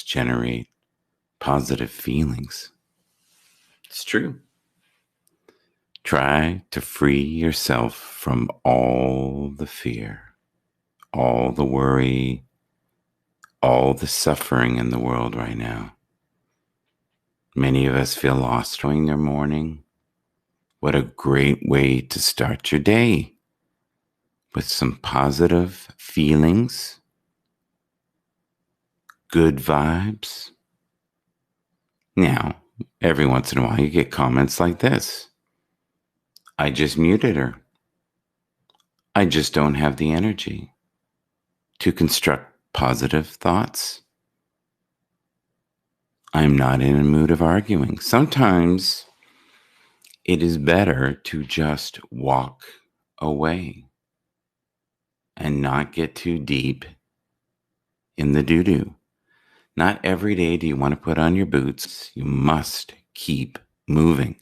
generate positive feelings. It's true. Try to free yourself from all the fear, all the worry, all the suffering in the world right now. Many of us feel lost during their morning. What a great way to start your day, with some positive feelings, good vibes. Now, every once in a while you get comments like this. I just muted her. I just don't have the energy to construct positive thoughts. I'm not in a mood of arguing. Sometimes it is better to just walk away and not get too deep in the doo-doo. Not every day do you want to put on your boots. You must keep moving.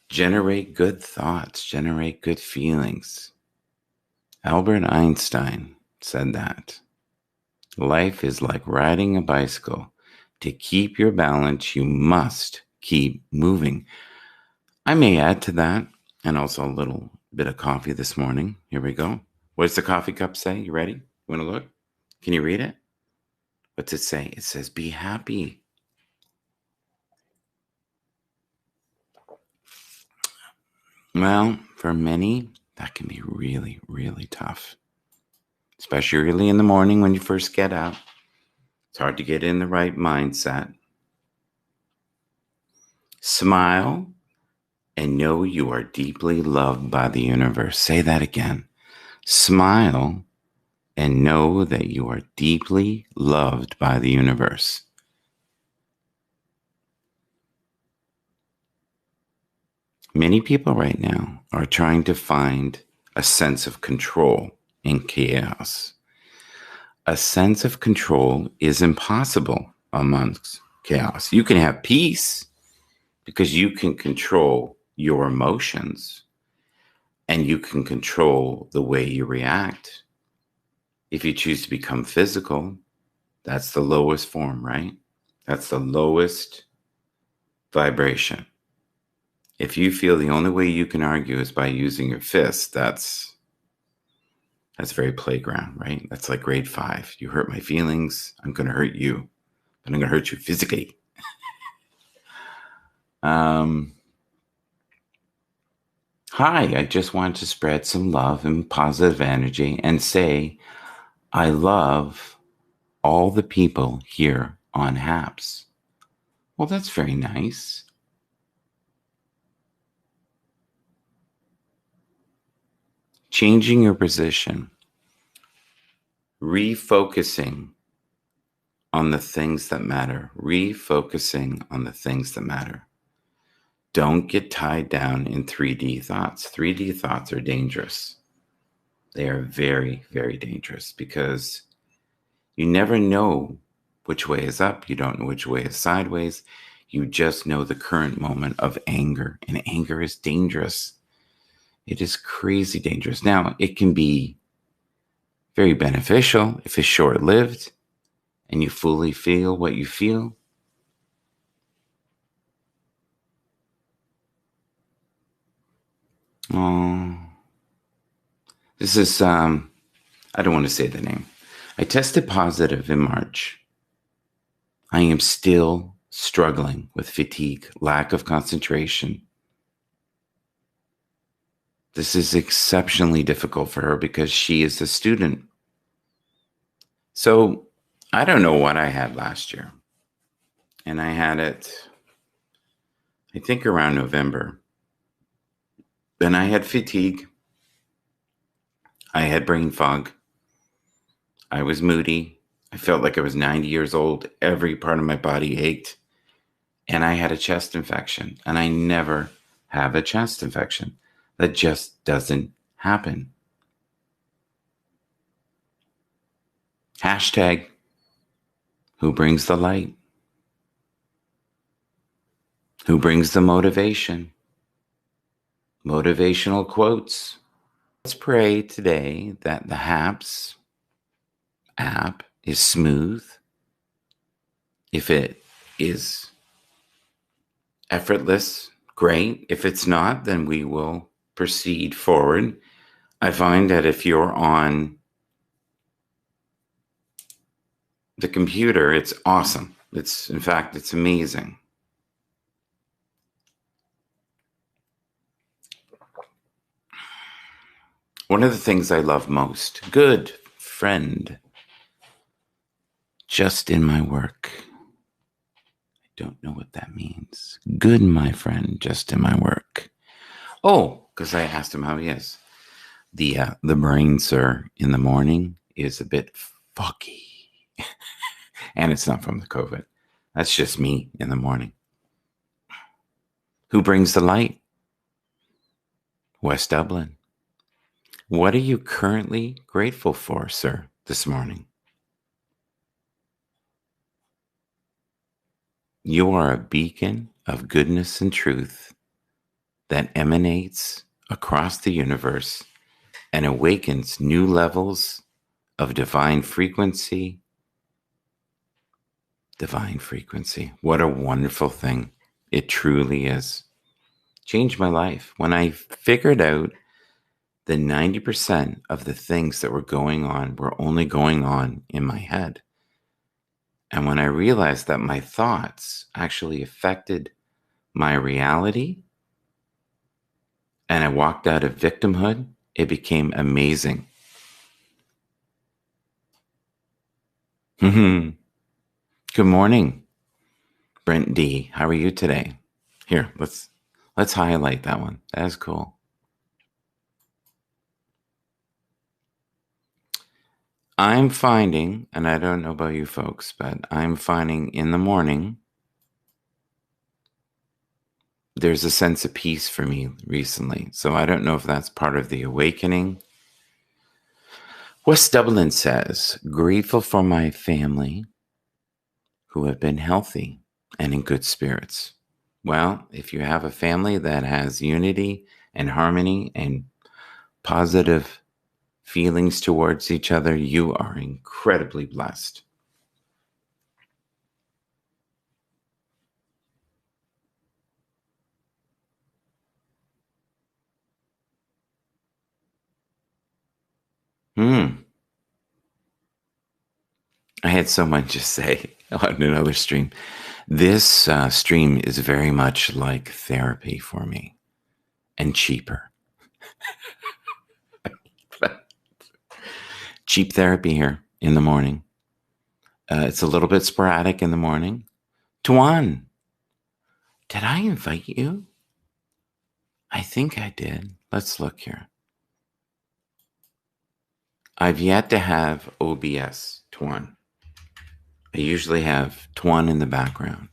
Generate good thoughts, generate good feelings. Albert Einstein said that. Life is like riding a bicycle. To keep your balance, you must keep moving. I may add to that, and also a little bit of coffee this morning. Here we go. What does the coffee cup say? You ready? You want to look? Can you read it? What's it say? It says, be happy. Well, for many, that can be really, really tough. Especially early in the morning when you first get up. It's hard to get in the right mindset. Smile and know you are deeply loved by the universe. Say that again. Smile and know that you are deeply loved by the universe. Many people right now are trying to find a sense of control in chaos. A sense of control is impossible amongst chaos. You can have peace because you can control your emotions and you can control the way you react. If you choose to become physical, that's the lowest form, right? That's the lowest vibration. If you feel the only way you can argue is by using your fists, that's very playground, right? That's like grade 5. You hurt my feelings, I'm going to hurt you, but I'm going to hurt you physically. Hi, I just wanted to spread some love and positive energy and say I love all the people here on Happs. Well, that's very nice. Changing your position, refocusing on the things that matter, refocusing on the things that matter. Don't get tied down in 3D thoughts. 3D thoughts are dangerous. They are very, very dangerous because you never know which way is up. You don't know which way is sideways. You just know the current moment of anger, and anger is dangerous. It is crazy dangerous. Now, it can be very beneficial if it's short-lived and you fully feel what you feel. Oh, this is, I don't want to say the name. I tested positive in March. I am still struggling with fatigue, lack of concentration. This is exceptionally difficult for her because she is a student. So I don't know what I had last year. And I had it, I think, around November. Then I had fatigue. I had brain fog. I was moody. I felt like I was 90 years old. Every part of my body ached. And I had a chest infection. And I never have a chest infection. That just doesn't happen. Hashtag, who brings the light? Who brings the motivation? Motivational quotes. Let's pray today that the Happs app is smooth, If it is effortless, great. If it's not, then we will proceed forward. I find that if you're on the computer, it's awesome. In fact, it's amazing. One of the things I love most, good friend, just in my work. I don't know what that means. Good, my friend, just in my work. Oh, because I asked him how he is. The brain, sir, in the morning is a bit foggy. And it's not from the COVID. That's just me in the morning. Who brings the light? West Dublin. What are you currently grateful for, sir, this morning? You are a beacon of goodness and truth that emanates across the universe and awakens new levels of divine frequency. Divine frequency. What a wonderful thing. It truly is. Changed my life. When I figured out that 90% of the things that were going on were only going on in my head. And when I realized that my thoughts actually affected my reality and I walked out of victimhood, it became amazing. Good morning, Brent D. How are you today? Here, let's highlight that one. That is cool. I'm finding, and I don't know about you folks, but I'm finding in the morning, there's a sense of peace for me recently. So I don't know if that's part of the awakening. West Dublin says, grateful for my family who have been healthy and in good spirits. Well, if you have a family that has unity and harmony and positive feelings towards each other, you are incredibly blessed. I had someone just say on another stream, this stream is very much like therapy for me and cheaper. Cheap therapy here in the morning. It's a little bit sporadic in the morning. Tuan, did I invite you? I think I did. Let's look here. I've yet to have OBS, Tuan. I usually have Tuan in the background.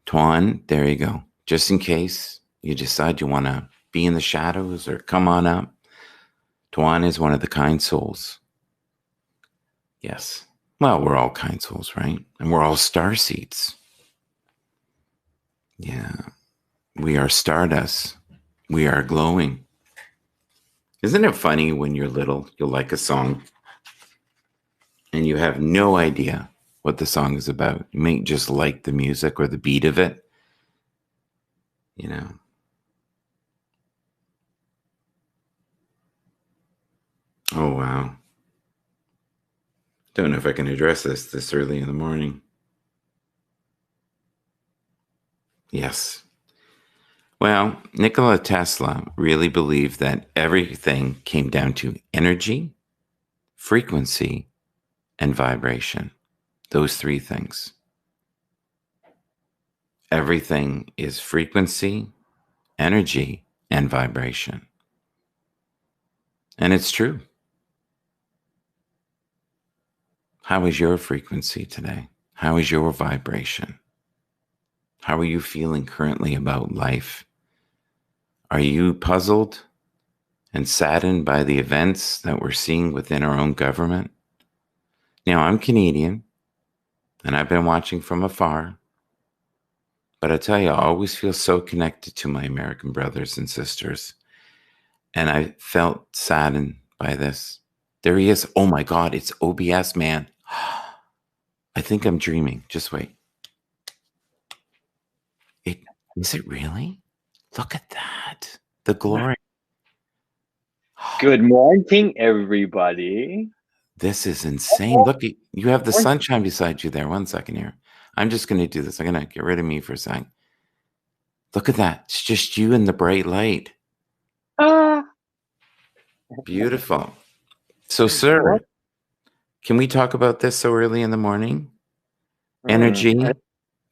Tuan, there you go. Just in case you decide you want to be in the shadows or come on up. Tuan is one of the kind souls. Yes. Well, we're all kind souls, right? And we're all star seeds. Yeah. We are stardust. We are glowing. Isn't it funny when you're little, you'll like a song and you have no idea what the song is about? You may just like the music or the beat of it. You know. Oh, wow. Don't know if I can address this early in the morning. Yes. Well, Nikola Tesla really believed that everything came down to energy, frequency, and vibration. Those three things. Everything is frequency, energy, and vibration. And it's true. How is your frequency today? How is your vibration? How are you feeling currently about life? Are you puzzled and saddened by the events that we're seeing within our own government? Now, I'm Canadian, and I've been watching from afar. But I tell you, I always feel so connected to my American brothers and sisters. And I felt saddened by this. There he is. Oh my God, it's OBS, man. I think I'm dreaming. Just wait. Is it really? Look at that. The glory. Good morning, everybody. This is insane. Look, you have the sunshine beside you there. 1 second here. I'm just going to do this. I'm going to get rid of me for a second. Look at that. It's just you and the bright light. Ah. Beautiful. So, sir, can we talk about this so early in the morning? Energy,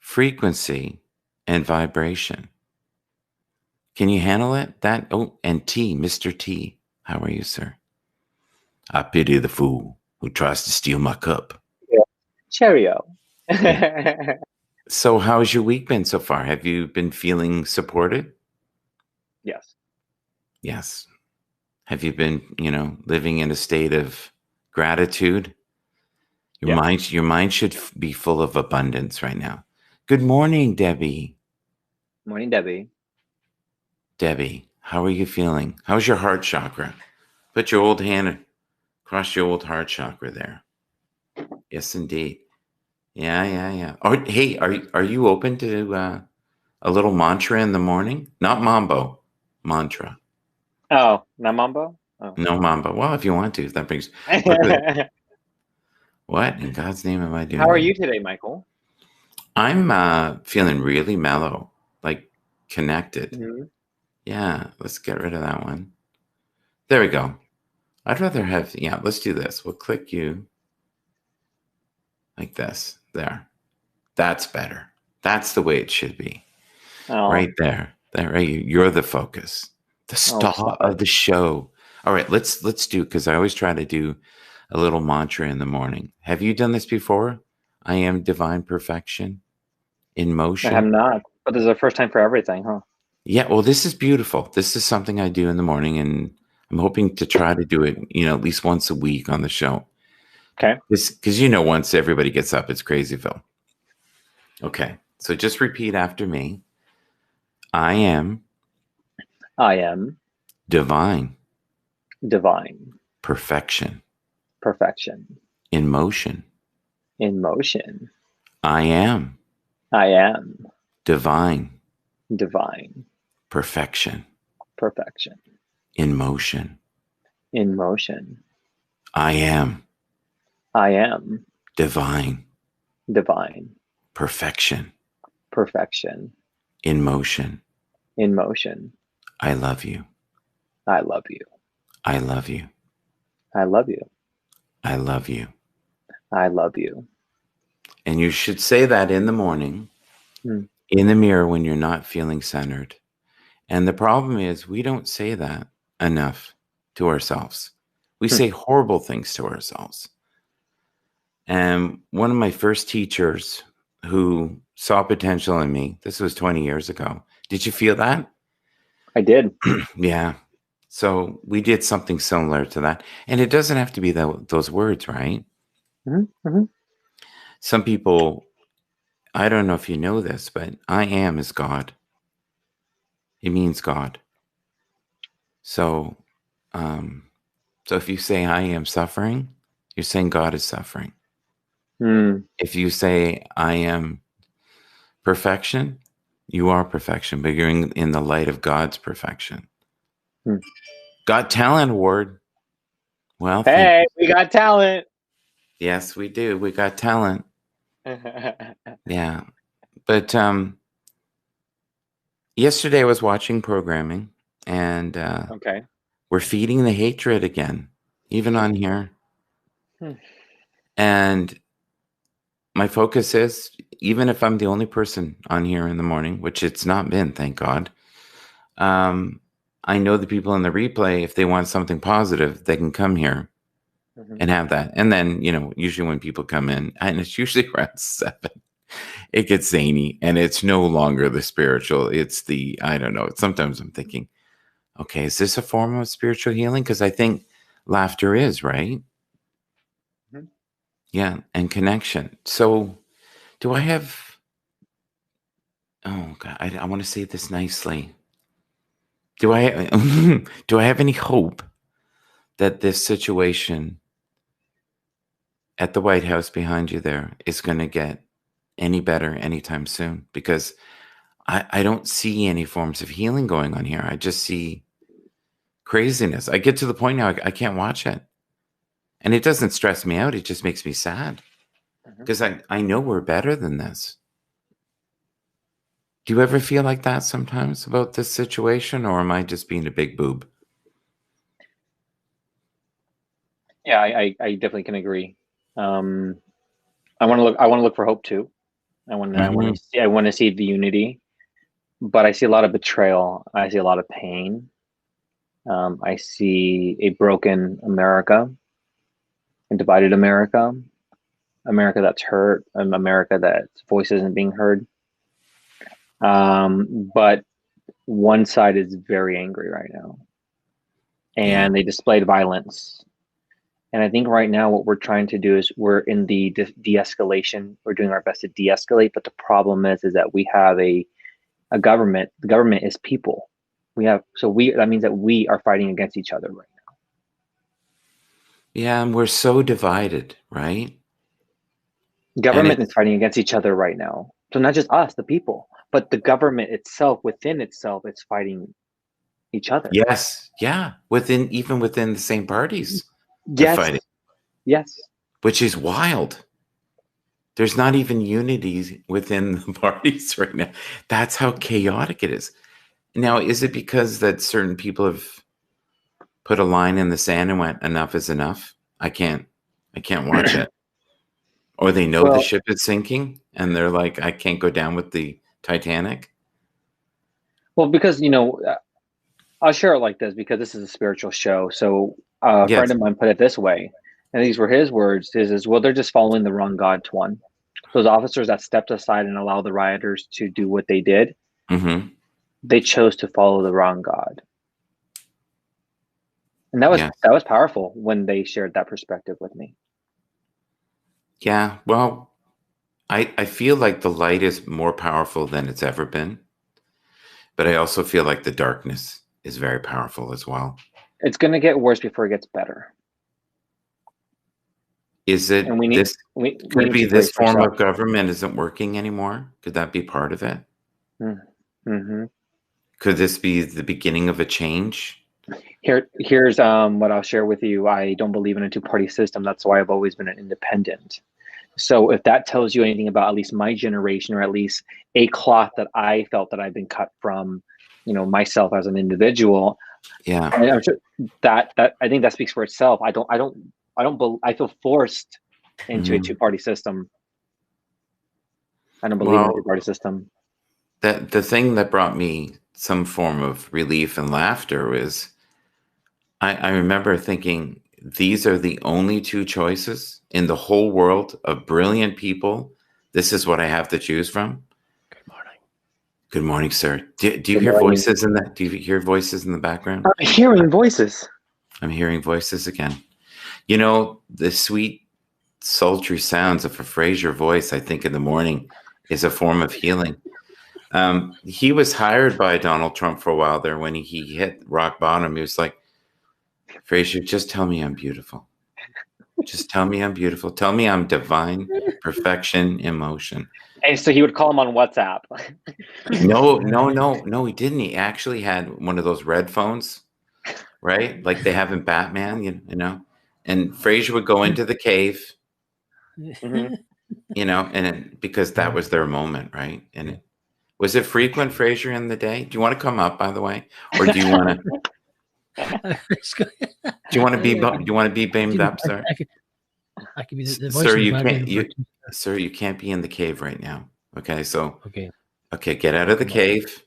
frequency, and vibration. Can you handle it? And T, Mr. T. How are you, sir? I pity the fool who tries to steal my cup. Yeah. Cheerio. Yeah. So how's your week been so far? Have you been feeling supported? Yes. Yes. Have you been, living in a state of gratitude? Your mind should be full of abundance right now. Good morning, Debbie. Morning, Debbie. Debbie, how are you feeling? How's your heart chakra? Put your old hand across your old heart chakra there. Yes, indeed. Yeah. Oh, hey, are you open to a little mantra in the morning? Not mambo, mantra. Oh, not mambo? Oh. No mambo. Well, if you want to, that brings. What in God's name am I doing? How are you today, Michael? I'm feeling really mellow, like connected. Mm-hmm. Yeah, let's get rid of that one. There we go. I'd rather have, let's do this. We'll click you like this. There. That's better. That's the way it should be. Oh. Right there. That right. You're the focus. The star of the show. All right, let's do, because I always try to do a little mantra in the morning. Have you done this before? I am divine perfection in motion. I have not, but this is the first time for everything, huh? Yeah, well, this is beautiful. This is something I do in the morning, and I'm hoping to try to do it, at least once a week on the show. Okay. Because, once everybody gets up, it's Crazyville. Okay, so just repeat after me. I am divine perfection in motion. I am divine perfection in motion. I am divine perfection in motion. I love you. I love you. I love you. I love you. I love you. I love you. And you should say that in the morning, in the mirror, when you're not feeling centered. And the problem is, we don't say that enough to ourselves. We say horrible things to ourselves. And one of my first teachers who saw potential in me, this was 20 years ago. Did you feel that? I did. Yeah. So we did something similar to that. And it doesn't have to be those words, right? Mm-hmm. Some people, I don't know if you know this, but I am is God. It means God. So, so if you say I am suffering, you're saying God is suffering. If you say I am perfection, you are perfection, but you're in the light of God's perfection. Got Talent Award. Well, hey, we got talent. Yes, we do. We got talent. Yeah. But yesterday I was watching programming, and okay. We're feeding the hatred again, even on here. And my focus is, even if I'm the only person on here in the morning, which it's not been, thank God, I know the people in the replay, if they want something positive, they can come here and have that. And then, usually when people come in, and it's usually around 7, it gets zany, and it's no longer the spiritual. It's the, I don't know. Sometimes I'm thinking, okay, is this a form of spiritual healing? Because I think laughter is, right? Yeah, and connection. So do I have, oh God, I want to say this nicely. Do I do I have any hope that this situation at the White House behind you there is going to get any better anytime soon, because I don't see any forms of healing going on here. I just see craziness. I get to the point now I can't watch it. And it doesn't stress me out. It just makes me sad because I know we're better than this. Do you ever feel like that sometimes about this situation, or am I just being a big boob? Yeah, I definitely can agree. I want to look for hope too. I want to see the unity, but I see a lot of betrayal. I see a lot of pain. I see a broken America, a divided America, America that's hurt, America that voice isn't being heard. But one side is very angry right now, Yeah. and they displayed violence. And I think right now what we're trying to do is we're in the de-escalation. We're doing our best to de-escalate, but the problem is that we have a government. The government is people. That means that we are fighting against each other right now. Yeah, and we're so divided, right? Government is fighting against each other right now. So not just us, the people, but the government itself, within itself, it's fighting each other. Yes. Yeah. Even within the same parties, they're Yes. fighting. Yes. Which is wild. There's not even unity within the parties right now. That's how chaotic it is. Now, is it because that certain people have put a line in the sand and went, enough is enough? I can't watch it. Or they know the ship is sinking and they're like, I can't go down with the Titanic. Well, because, I'll share it like this because this is a spiritual show. So a friend of mine put it this way, and these were his words, well, they're just following the wrong God, Tuan. Those officers that stepped aside and allowed the rioters to do what they did, they chose to follow the wrong God. And that was powerful when they shared that perspective with me. Yeah, well, I feel like the light is more powerful than it's ever been. But I also feel like the darkness is very powerful as well. It's going to get worse before it gets better. Is it could it be this form of government isn't working anymore? Could that be part of it? Could this be the beginning of a change? Here's what I'll share with you. I don't believe in a two-party system. That's why I've always been an independent. So if that tells you anything about at least my generation, or at least a cloth that I felt that I've been cut from, myself as an individual. Yeah. And I'm sure that I think that speaks for itself. I feel forced into a two-party system. I don't believe in a two-party system. The thing that brought me some form of relief and laughter was I remember thinking, these are the only two choices in the whole world of brilliant people. This is what I have to choose from. Good morning. Good morning, sir. Do you hear voices in that? Do you hear voices in the background? I'm hearing voices. I'm hearing voices again. The sweet, sultry sounds of a Fraser voice, I think, in the morning is a form of healing. He was hired by Donald Trump for a while there. When he hit rock bottom, he was like, Fraser, just tell me I'm beautiful. Just tell me I'm beautiful. Tell me I'm divine perfection in motion. And so he would call him on WhatsApp. No, he didn't. He actually had one of those red phones, right? Like they have in Batman, and Fraser would go into the cave, and because that was their moment, right? And was it frequent, Fraser, in the day? Do you want to come up, by the way? Or do you want to... Do you want to be beamed up, sir? I can be the voice. Sir, you can't be in the cave right now. Okay, so okay, get out of the cave.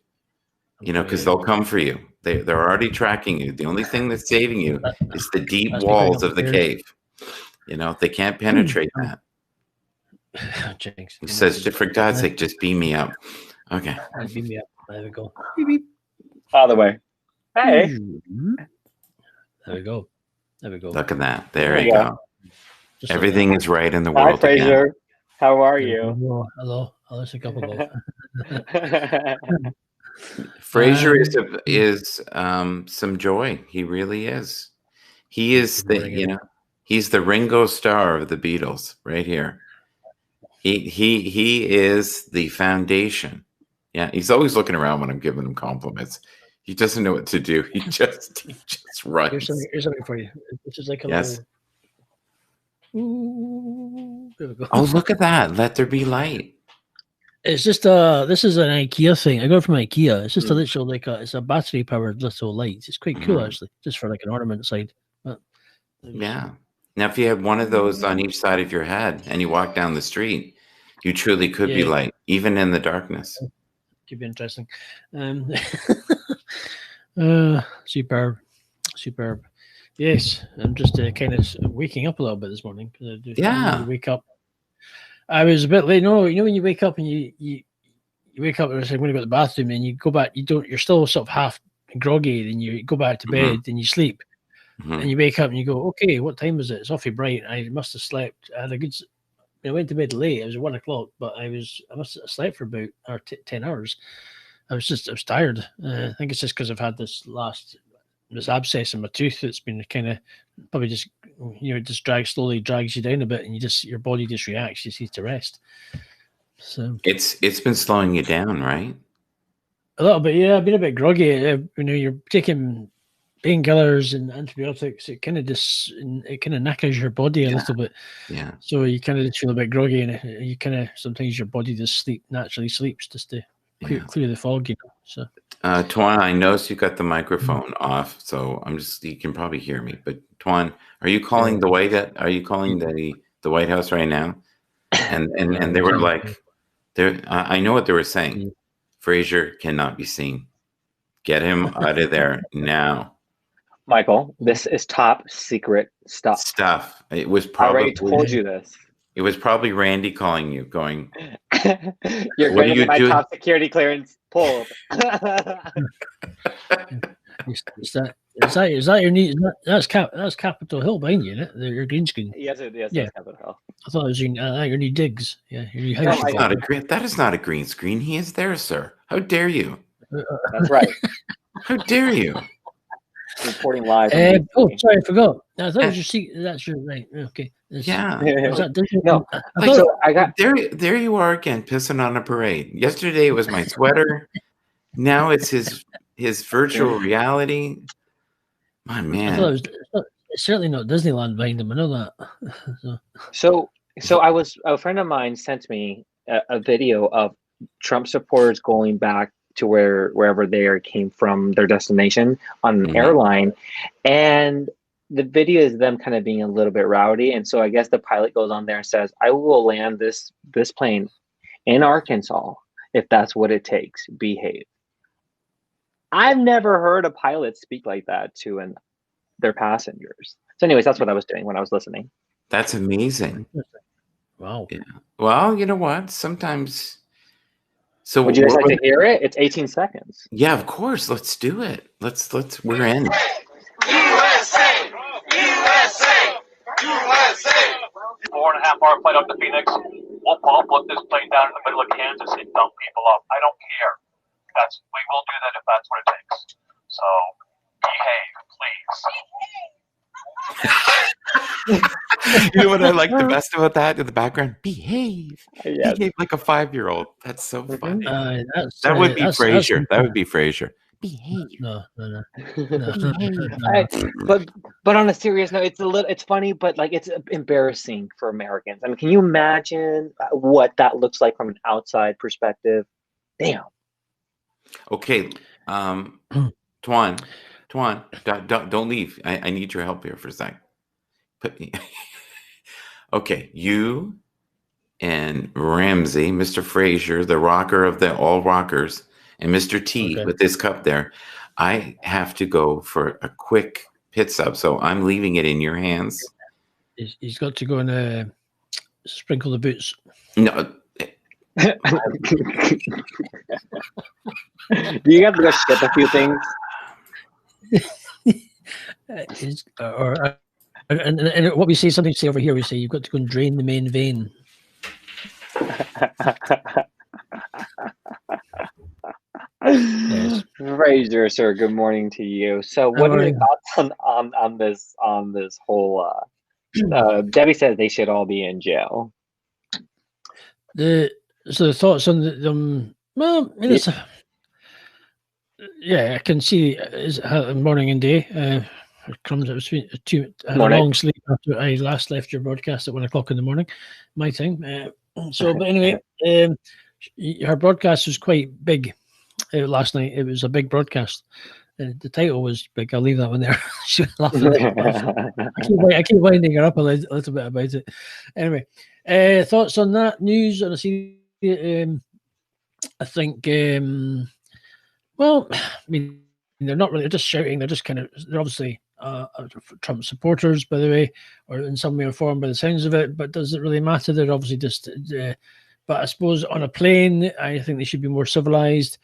Because they'll come for you. They're already tracking you. The only thing that's saving you is the deep walls of the cave. They can't penetrate that. Jinx. He says, for God's sake, just beam me up. Okay. Beam me up. There we go. Beep, beep. All the way. Hey. There we go. Look at that. There you go. Everything is right in the world. Hi, Fraser. Again. How are you? Hello. There's a couple of Fraser is some joy. He really is. He is He's the Ringo Starr of the Beatles, right here. He is the foundation. Yeah, he's always looking around when I'm giving him compliments. He doesn't know what to do. He just runs. Here's something for you. This is like a Yes. little. Ooh, there we go. Oh, look at that! Let there be light. It's just this is an IKEA thing. I got it from IKEA. It's just a literal it's a battery powered little light. It's quite cool actually, just for like an ornament side. But yeah. Now, if you had one of those on each side of your head and you walk down the street, you truly could be light, even in the darkness. Could be interesting. Superb. Yes, I'm just kind of waking up a little bit this morning because I do. Yeah. Wake up. I was a bit late. No, you know when you wake up and you wake up and it's like when you go to the bathroom and you go back, you're still sort of half groggy, and you go back to bed and you sleep, and you wake up and you go, okay, what time is it? It's awfully bright. I must have slept. I had a good. I went to bed late. It was 1 o'clock, but I must have slept for about 10 hours. I was tired. I think it's just because I've had this abscess in my tooth that's been kind of probably just, it just slowly drags you down a bit, and your body just reacts. You need to rest. So it's been slowing you down, right? A little bit, yeah. I've been a bit groggy. You're taking painkillers and antibiotics. It kind of knackers your body a little bit. Yeah. So you kind of just feel a bit groggy, and you kind of sometimes your body just naturally sleeps just to clear the fog. So. Tuan, I noticed you got the microphone off, so you can probably hear me. But Tuan, are you calling the White House right now? And they were like, I know what they were saying. Frazier cannot be seen. Get him out of there now. Michael, this is top secret stuff. It was probably. I already told you this. It was probably Randy calling you, going, "You're going to get my top security clearance pulled." Is that your need? That's Capitol Hill behind you, isn't it? Your green screen. Yes, that's Capitol Hill. I thought it was your new digs. Yeah, your new house. That is not a green screen. He is there, sir. How dare you? That's right. How dare you? Reporting live. Sorry, I forgot. I thought it was your seat. That's your right. Okay. Yeah. No. I got there. You are again, pissing on a parade. Yesterday it was my sweater. Now it's his virtual reality. My man. I thought it's certainly not Disneyland behind him. I know that. So a friend of mine sent me a video of Trump supporters going back to wherever they came from, their destination on an airline, and the video is them kind of being a little bit rowdy. And so I guess the pilot goes on there and says, "I will land this plane in Arkansas if that's what it takes. Behave." I've never heard a pilot speak like that to their passengers. So anyways, that's what I was doing when I was listening. That's amazing. Wow. Yeah. Well, you know what? Sometimes. So would you guys like to hear it? It's 18 seconds. Yeah, of course. Let's do it. We're in. USA! USA! USA! 4.5-hour flight up to Phoenix. We'll put this plane down in the middle of Kansas and dump people up. I don't care. We will do that if that's what it takes. So behave, please. You know what I like the best about that in the background? Behave. Yes. Behave like a 5-year-old. That's so funny. That would be Frazier. That would be Frazier. Behave. No. But on a serious note, it's funny, but like it's embarrassing for Americans. I mean, can you imagine what that looks like from an outside perspective? Damn. Okay, Tuan, don't leave. I need your help here for a sec. Okay, you and Ramsey, Mr. Frazier, the rocker of the all rockers, and Mr. T with this cup there. I have to go for a quick pit stop, so I'm leaving it in your hands. He's got to go and sprinkle the boots. No. Do you have to go skip a few things? And what we say, something to say over here, we say you've got to go and drain the main vein. Yes. Fraser, sir, good morning to you. So what are your thoughts on this whole Debbie says they should all be in jail. The thoughts on them. Well, I mean, it's yeah, I can see is morning and day. It comes. It was I had a long sleep after I last left your broadcast at 1 o'clock in the morning, my time. But anyway, her broadcast was quite big last night. It was a big broadcast. The title was big. I'll leave that one there. She was laughing. I keep winding her up a little bit about it. Anyway, thoughts on that news? On I think. Well, I mean, they're not really. They're just shouting. They're just kind of. They're obviously Trump supporters, by the way, or in some way or form, by the sounds of it. But does it really matter? They're obviously just. But I suppose on a plane, I think they should be more civilized.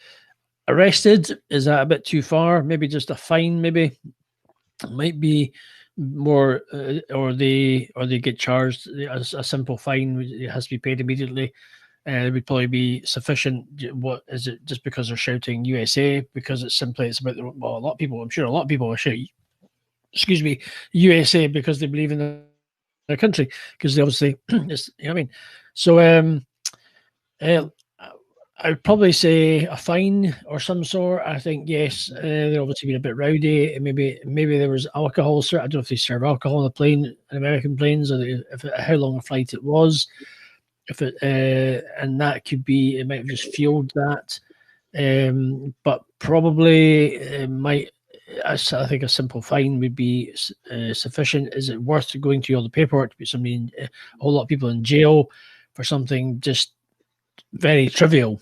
Arrested, is that a bit too far? Maybe just a fine. Maybe it might be more, or they get charged a simple fine. It has to be paid immediately. It would probably be sufficient. What is it? Just because they're shouting USA? Because it's about a lot of people. I'm sure a lot of people are shouting, excuse me, USA because they believe in their country. Because they obviously, it's, you know what I mean. So I would probably say a fine or some sort. I think yes, they're obviously been a bit rowdy. Maybe there was alcohol. I don't know if they serve alcohol on the plane, on American planes, or how long a flight it was. If it and that could be, it might have just fueled that. But probably might. I think a simple fine would be sufficient. Is it worth going through all the paperwork to put somebody, a whole lot of people in jail for something just very trivial?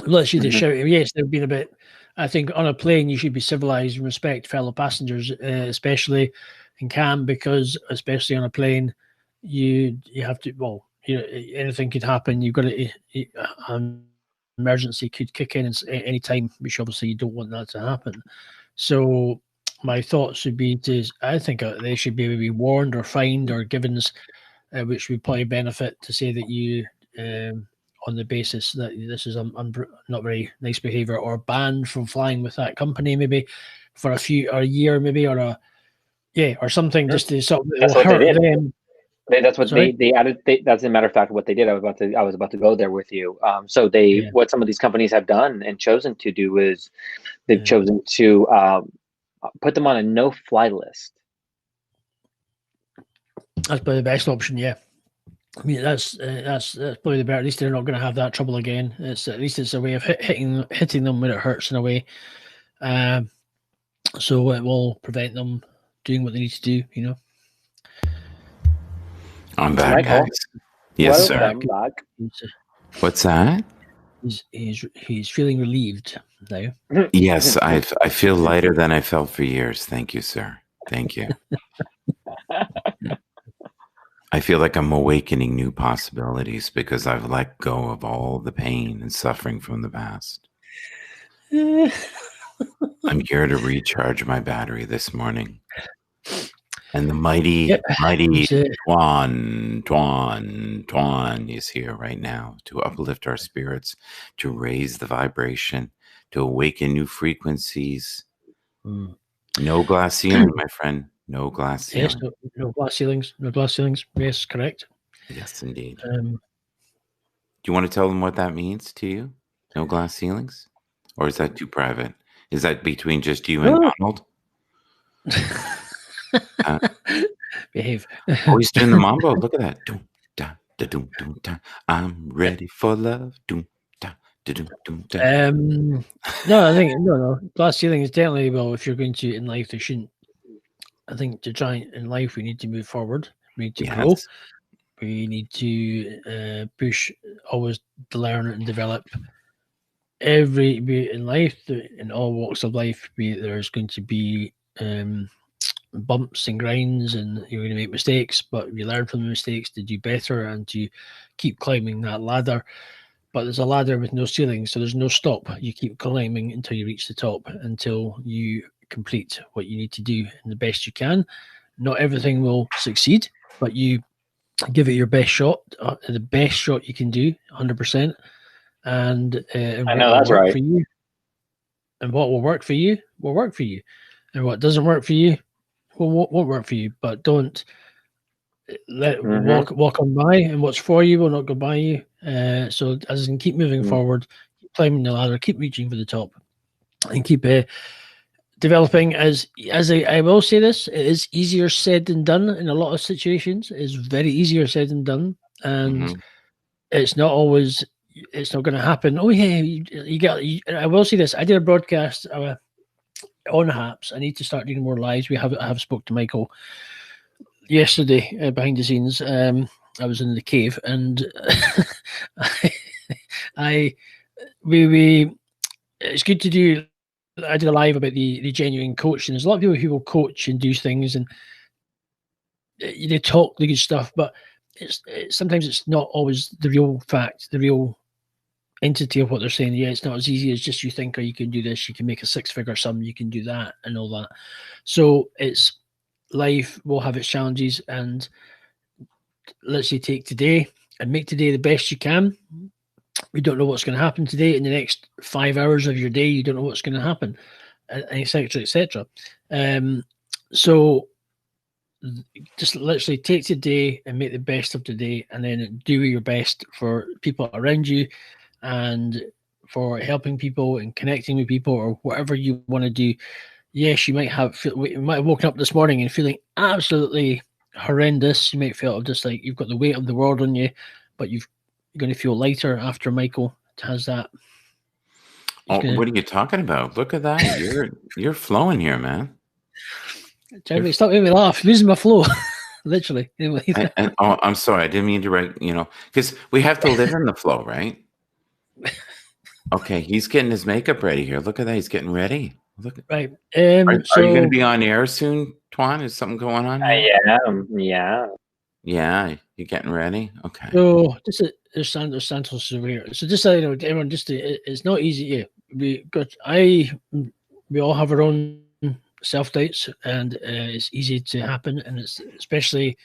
Let's just shout. Yes, they've been a bit. I think on a plane you should be civilized and respect fellow passengers, especially in CAM, because especially on a plane, you have to. Well, anything could happen. You've got to. Emergency could kick in at any time, which obviously you don't want that to happen. So my thoughts would be I think they should be maybe warned or fined or given, which would probably benefit to say that you. On the basis that this is not very nice behavior, or banned from flying with that company, maybe for a year, maybe, or something, just to sort of hurt them. That's what they added. That's a matter of fact what they did. I was about to go there with you. So what some of these companies have done and chosen to do is they've chosen to put them on a no-fly list. That's probably the best option. Yeah. I mean, that's probably the better. At least they're not going to have that trouble again. At least it's a way of hitting them when it hurts in a way. So it will prevent them doing what they need to do. I'm back, guys. Yes, sir. Back. What's that? He's feeling relieved now. Yes, I feel lighter than I felt for years. Thank you, sir. Thank you. I feel like I'm awakening new possibilities because I've let go of all the pain and suffering from the past. I'm here to recharge my battery this morning. And the mighty Tuan is here right now to uplift our spirits, to raise the vibration, to awaken new frequencies. No glass ceiling, my friend. No glass ceiling. Yes, no glass ceilings. No glass ceilings. Yes, correct. Yes, indeed. Do you want to tell them what that means to you? No glass ceilings? Or is that too private? Is that between just you and Donald? Behave. He's doing the mambo. Look at that. Doom, da, da, doom, doom, da. I'm ready for love. Doom, da, da, doom, doom, da. No, I think no. Glass ceiling is definitely, well, if you're going to in life, they shouldn't. I think to try in life, we need to move forward. We need to grow. We need to push, always to learn and develop. In life, in all walks of life, there's going to be bumps and grinds, and you're going to make mistakes, but you learn from the mistakes to do better and to keep climbing that ladder. But there's a ladder with no ceiling, so there's no stop. You keep climbing until you reach the top, until you complete what you need to do in the best you can. Not everything will succeed, but you give it your best shot, the best shot you can do, 100%. And I know that's right for you. And what will work for you will work for you, and what doesn't work for you won't work for you. But don't walk on by, and what's for you will not go by you. So as in keep moving forward, keep climbing the ladder, keep reaching for the top, and keep developing. As I will say this, it is easier said than done in a lot of situations. It's very easier said than done, and it's not always. It's not going to happen. Oh yeah, you get. I will say this. I did a broadcast on Happs. I need to start doing more lives. I have spoke to Michael yesterday behind the scenes. I was in the cave, and we it's good to do. I did a live about the genuine coaching. There's a lot of people who will coach and do things, and they talk the good stuff, but sometimes it's not always the real fact, the real entity of what they're saying. Yeah, it's not as easy as just you think, or you can do this, you can make a 6-figure sum, you can do that, and all that. So it's life will have its challenges, and let's say take today and make today the best you can. We don't know what's going to happen today. In the next 5 hours of your day, you don't know what's going to happen, etc., etc. So just literally take today and make the best of today, and then do your best for people around you and for helping people and connecting with people or whatever you want to do. Yes, you might have woken up this morning and feeling absolutely horrendous. You might feel just like you've got the weight of the world on you, but you're going to feel lighter after Michael has that. What are you talking about? Look at that. You're flowing here, man. Jeremy, stop making me laugh. Losing my flow. Literally. Anyway. I'm sorry. I didn't mean to because we have to live in the flow, right? Okay, he's getting his makeup ready here. Look at that. He's getting ready. Look. Right. Are you going to be on air soon, Twan? Is something going on here? I am. Yeah. Yeah, you're getting ready? Okay. So there's Santos over here. So just so you know, everyone, it's not easy. Yeah, we all have our own self-doubts, and it's easy to happen, and it's especially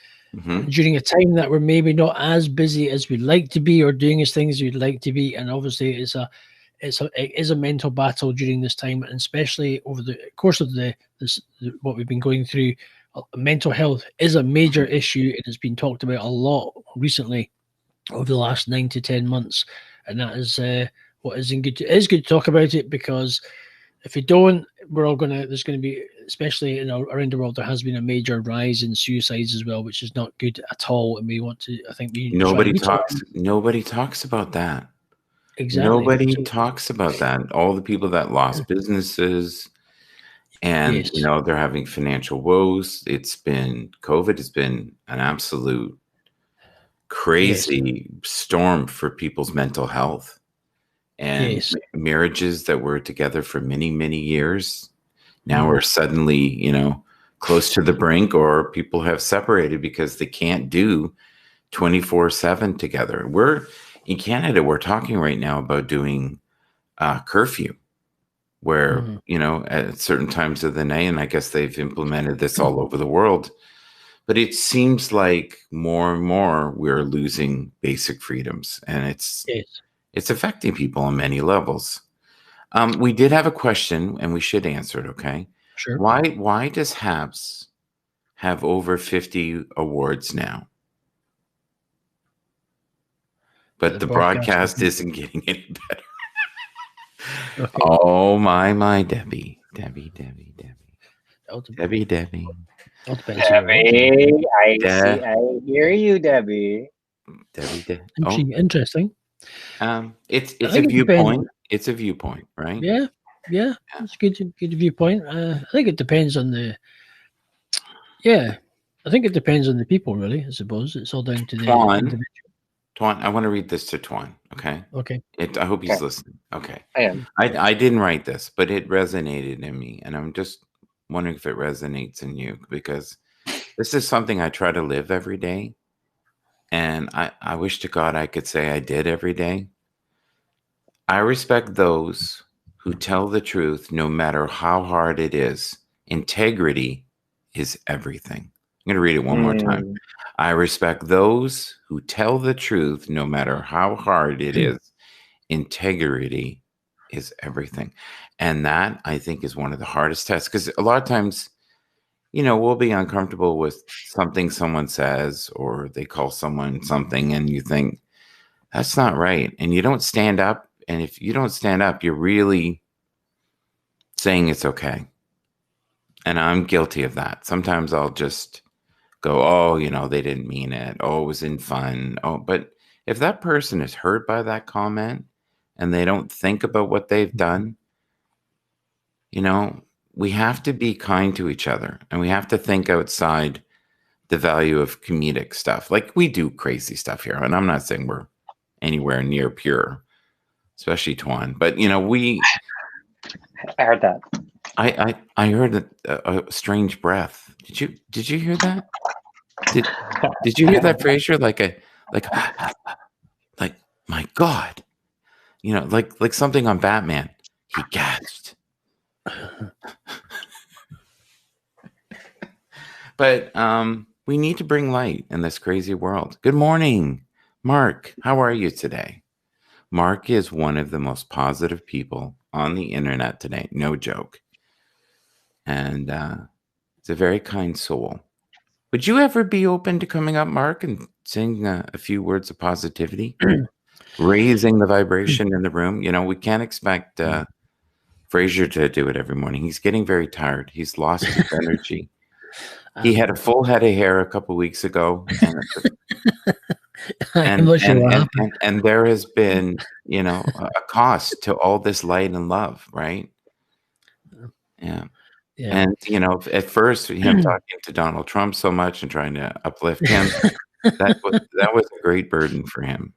during a time that we're maybe not as busy as we'd like to be, or doing as things we'd like to be. And obviously it is a mental battle during this time, and especially over the course of what we've been going through. Mental health is a major issue. It has been talked about a lot recently over the last 9 to 10 months, and that is what isn't good. It is good to talk about it, because if we don't, there's going to be, especially around the world, there has been a major rise in suicides as well, which is not good at all. And we want to, I think nobody talks about that. Exactly. Nobody talks about that. All the people that lost businesses, and they're having financial woes. COVID has been an absolute crazy storm for people's mental health, and marriages that were together for many, many years now are suddenly, close to the brink, or people have separated because they can't do 24/7 together. In Canada, we're talking right now about doing curfew, where, at certain times of the night, and I guess they've implemented this all over the world, but it seems like more and more we're losing basic freedoms, and it's affecting people on many levels. We did have a question, and we should answer it. Okay. Sure. Why does Happs have over 50 awards now? But the broadcast isn't getting any better. Okay. Oh my, Debbie. Debbie. I hear you, Debbie. Interesting. It's a viewpoint. It's a viewpoint, right? Yeah. It's a good viewpoint. I think it depends on the. Yeah, I think it depends on the people, really. I suppose it's all down to the individual. Twan, I want to read this to Twan. Okay. Okay. I hope he's listening. Okay. I am. I didn't write this, but it resonated in me, and I'm just wondering if it resonates in you, because this is something I try to live every day, and I wish to God I could say I did every day. I respect those who tell the truth, no matter how hard it is. Integrity is everything. I'm going to read it one more time. I respect those who tell the truth, no matter how hard it is. Integrity is everything. And that, I think, is one of the hardest tests, because a lot of times we'll be uncomfortable with something someone says, or they call someone something, and you think that's not right, and you don't stand up. And if you don't stand up, you're really saying it's okay. And I'm guilty of that. Sometimes I'll just go, oh, they didn't mean it. Oh, it was in fun. Oh, but if that person is hurt by that comment and they don't think about what they've done, we have to be kind to each other, and we have to think outside the value of comedic stuff. Like, we do crazy stuff here, and I'm not saying we're anywhere near pure, especially Tuan, but I heard that. I heard a strange breath. Did you hear that? Did you hear that, Fraser? Like my God, like something on Batman. He gasped. But we need to bring light in this crazy world. Good morning, Mark. How are you today? Mark is one of the most positive people on the internet today. No joke. And he's a very kind soul. Would you ever be open to coming up, Mark, and saying a few words of positivity? Raising the vibration in the room. We can't expect Fraser to do it every morning. He's getting very tired. He's lost his energy. He had a full head of hair a couple of weeks ago, and there has been, a cost to all this light and love, right? Yeah. And at first, him talking to Donald Trump so much and trying to uplift him, that was a great burden for him.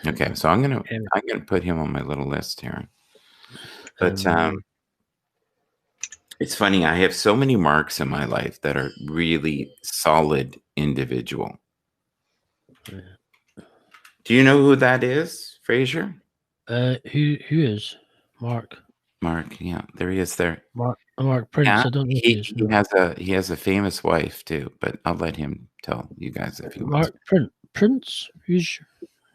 Okay, so I'm gonna put him on my little list here. But it's funny, I have so many Marks in my life that are really solid individual. Do you know who that is, Fraser? Who is Mark? Mark, yeah, there he is. There, Mark Prince. Yeah, I don't know. he has a famous wife too, but I'll let him tell you guys if he wants. Mark Prince. Who's?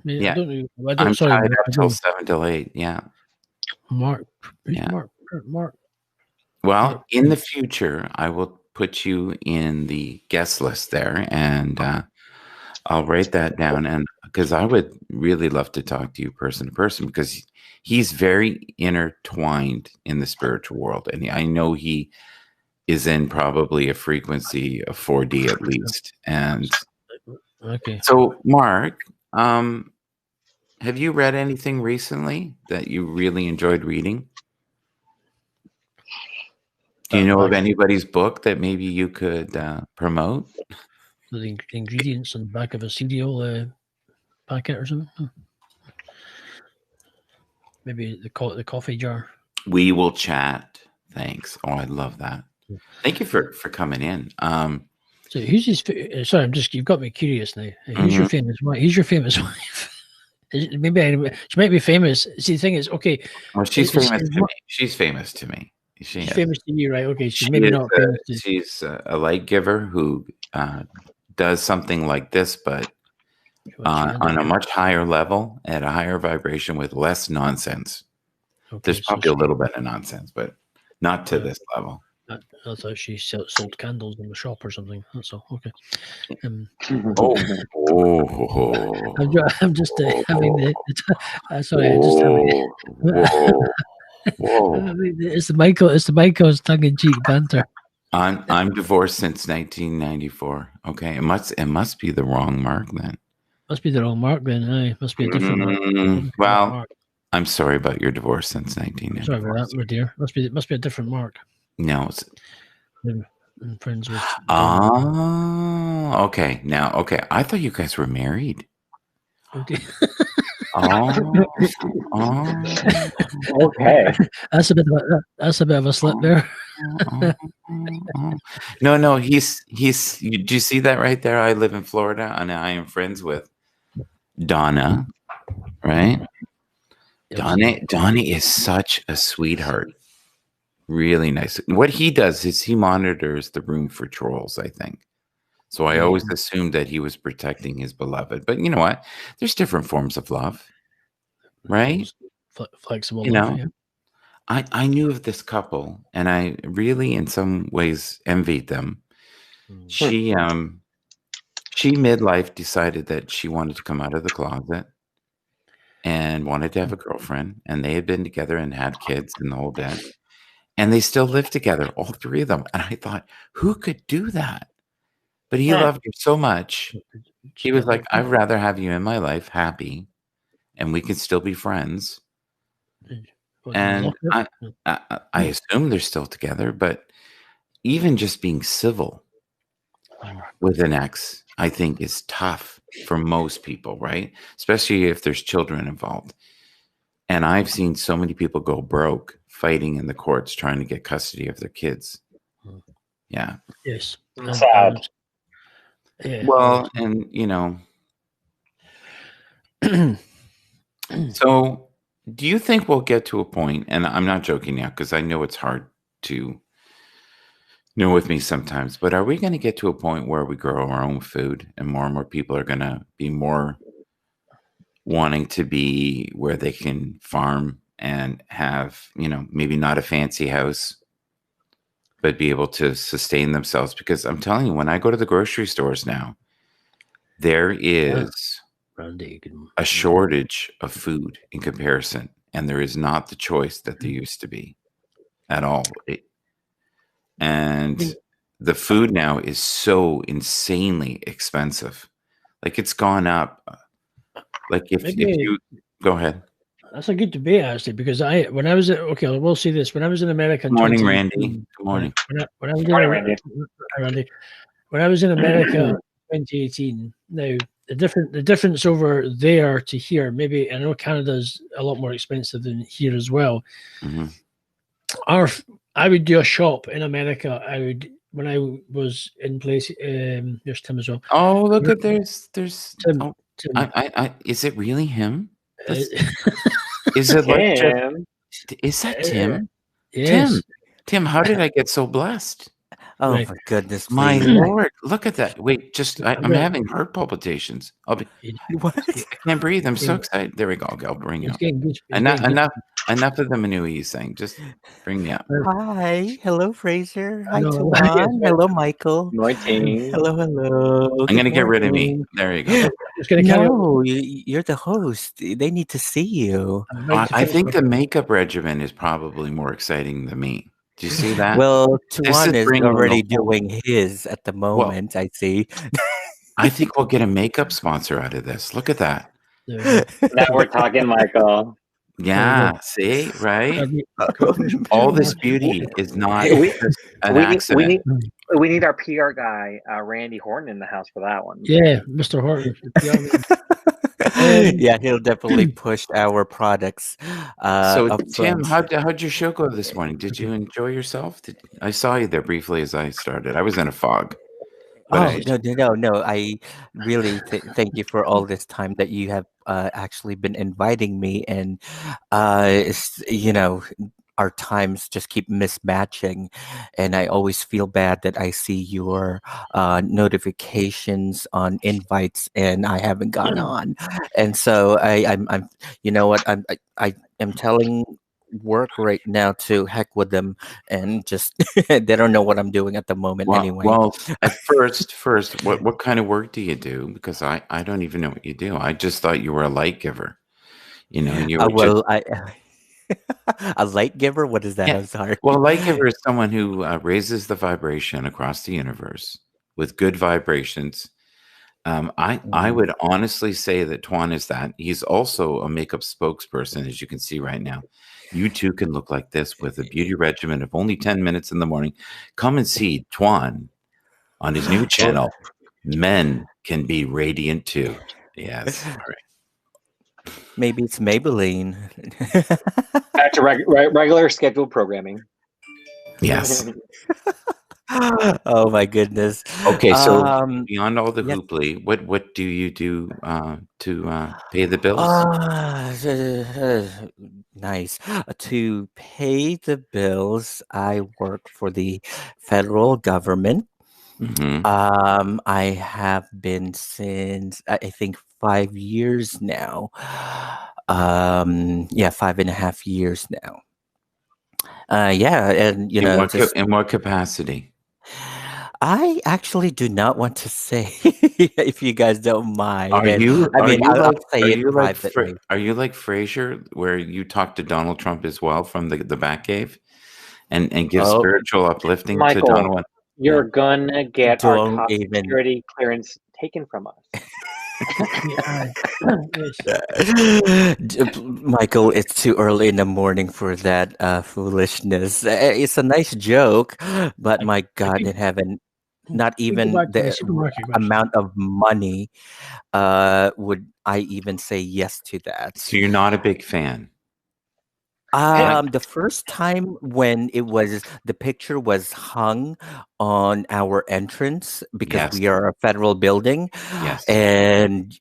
Yeah, I don't know. I'm tied up till 7 till 8. Yeah, Mark. Yeah. Mark. Well, in the future, I will put you in the guest list there, and I'll write that down. And because I would really love to talk to you person to person, because he's very intertwined in the spiritual world, and I know he is in probably a frequency of 4D at least. And okay. So, Mark, have you read anything recently that you really enjoyed reading? Do you know of anybody's book that maybe you could promote? The ingredients on the back of a cereal packet or something. Maybe the coffee jar. We will chat. Thanks. Oh, I love that. Thank you for coming in. So who's his? Sorry, you've got me curious now. Who's your famous wife? Who's your famous wife? She might be famous. See, the thing is, okay. Well, she's famous to me. She's famous to me. She's famous to you, right? Okay, she's maybe not famous. She's a light giver who does something like this, but on a much higher level, at a higher vibration, with less nonsense. Okay, there's probably a little bit of nonsense, but not to this level. I thought she sold candles in the shop or something. That's all. Okay. I'm just having the. Sorry, I'm just having. Whoa. It's the Michael's tongue-in-cheek banter. I'm divorced since 1994. Okay, it must be the wrong Mark then. Must be the wrong Mark then. Aye, must be a different Mark. Well, Mark. I'm sorry about your divorce since 1994. Sorry about that, my dear. Must be a different Mark. No, it's. I'm friends with. Okay. Now, okay. I thought you guys were married. Okay. Okay. That's a bit of a slip there. No. He's. Do you see that right there? I live in Florida, and I am friends with Donna. Right. Donna is such a sweetheart. Really nice. What he does is he monitors the room for trolls, I think. So I always assumed that he was protecting his beloved. But you know what? There's different forms of love, right? Flexible love, yeah. I knew of this couple, and I really, in some ways, envied them. She midlife decided that she wanted to come out of the closet and wanted to have a girlfriend, and they had been together and had kids and the whole bit, and they still lived together, all three of them. And I thought, who could do that? But he loved her so much. He was like, I'd rather have you in my life happy, and we can still be friends. And I assume they're still together, but even just being civil with an ex, I think, is tough for most people, right? Especially if there's children involved. And I've seen so many people go broke fighting in the courts trying to get custody of their kids. Yeah. Yes. Sad. Yeah. Well, and so do you think we'll get to a point, and I'm not joking now because I know it's hard to know with me sometimes, but are we going to get to a point where we grow our own food and more people are going to be more wanting to be where they can farm and have, maybe not a fancy house, but be able to sustain themselves? Because I'm telling you, when I go to the grocery stores now, there is a shortage of food in comparison, and there is not the choice that there used to be at all. And the food now is so insanely expensive. Like, it's gone up. Like, if you go ahead. That's a good debate, actually, because I will say this. When I was in America, Good morning, Randy. Good morning. When I was Morning, Randy. Randy. When I was in America in 2018, now the difference over there to here, maybe I know Canada's a lot more expensive than here as well. Mm-hmm. I would do a shop in America. When I was in place. There's Tim as well. Oh, look at there's Tim. Oh, Tim. Is it really him? Is it like Tim? Is that Tim? Yes. Tim, how did I get so blessed? Oh, Right. for goodness, My please. Lord, look at that. Wait, I'm having heart palpitations. What? I can't breathe. I'm so excited. There we go. I'll bring you up. Enough of the manure you saying. Just bring me up. Hi. Hello, Fraser. Hi, No. Tuan. Hello, Michael. Morning. Hello. I'm going to get rid of me. There you go. No, you're the host. They need to see you. I think the makeup regimen is probably more exciting than me. Do you see that? Well, Tuan is bringing already the whole- doing his at the moment, I see. I think we'll get a makeup sponsor out of this. Look at that. Now we're talking, Michael. Yeah, see, right? All this beauty is not just an accident. We need our PR guy, Randy Horton, in the house for that one. Yeah, Mr. Horton. Yeah, he'll definitely push our products. So, up Tim, front. how'd your show go this morning? Did you enjoy yourself? I saw you there briefly as I started. I was in a fog. Oh, no. I really thank you for all this time that you have actually been inviting me. And, our times just keep mismatching. And I always feel bad that I see your notifications on invites and I haven't gone on. And so I'm you know what, I am telling work right now to heck with them and just they don't know what I'm doing at the moment anyway. Well, at first, what kind of work do you do? Because I don't even know what you do. I just thought you were a light giver. You were a light giver? What is that? Yeah. I'm sorry. Well, a light giver is someone who raises the vibration across the universe with good vibrations. I would honestly say that Tuan is that. He's also a makeup spokesperson, as you can see right now. You too can look like this with a beauty regimen of only 10 minutes in the morning. Come and see Tuan on his new channel. Men can be radiant too. Yes. All right. Maybe it's Maybelline. Back to regular scheduled programming. Yes. Oh my goodness. Okay, so beyond all the hooply, what do you do to pay the bills? Nice. To pay the bills, I work for the federal government. Mm-hmm. I have been since I think 5 years now. 5.5 years now. Yeah, and just In what capacity? I actually do not want to say if you guys don't mind, Are and you I mean I'll are say it you like privately. Are you like Frasier, where you talk to Donald Trump as well from the Batcave, and give Oh, spiritual uplifting to Michael, Donald? Yeah. you're gonna get our don't top even. security clearance taken from us. Yeah, yes. Michael, it's too early in the morning for that foolishness. It's a nice joke, but I, my I God could, in heaven, not we go even back to the the supermarket question. amount of money would I even say yes to that. So you're not a big fan. The first time when the picture was hung on our entrance because Yes. we are a federal building, Yes. and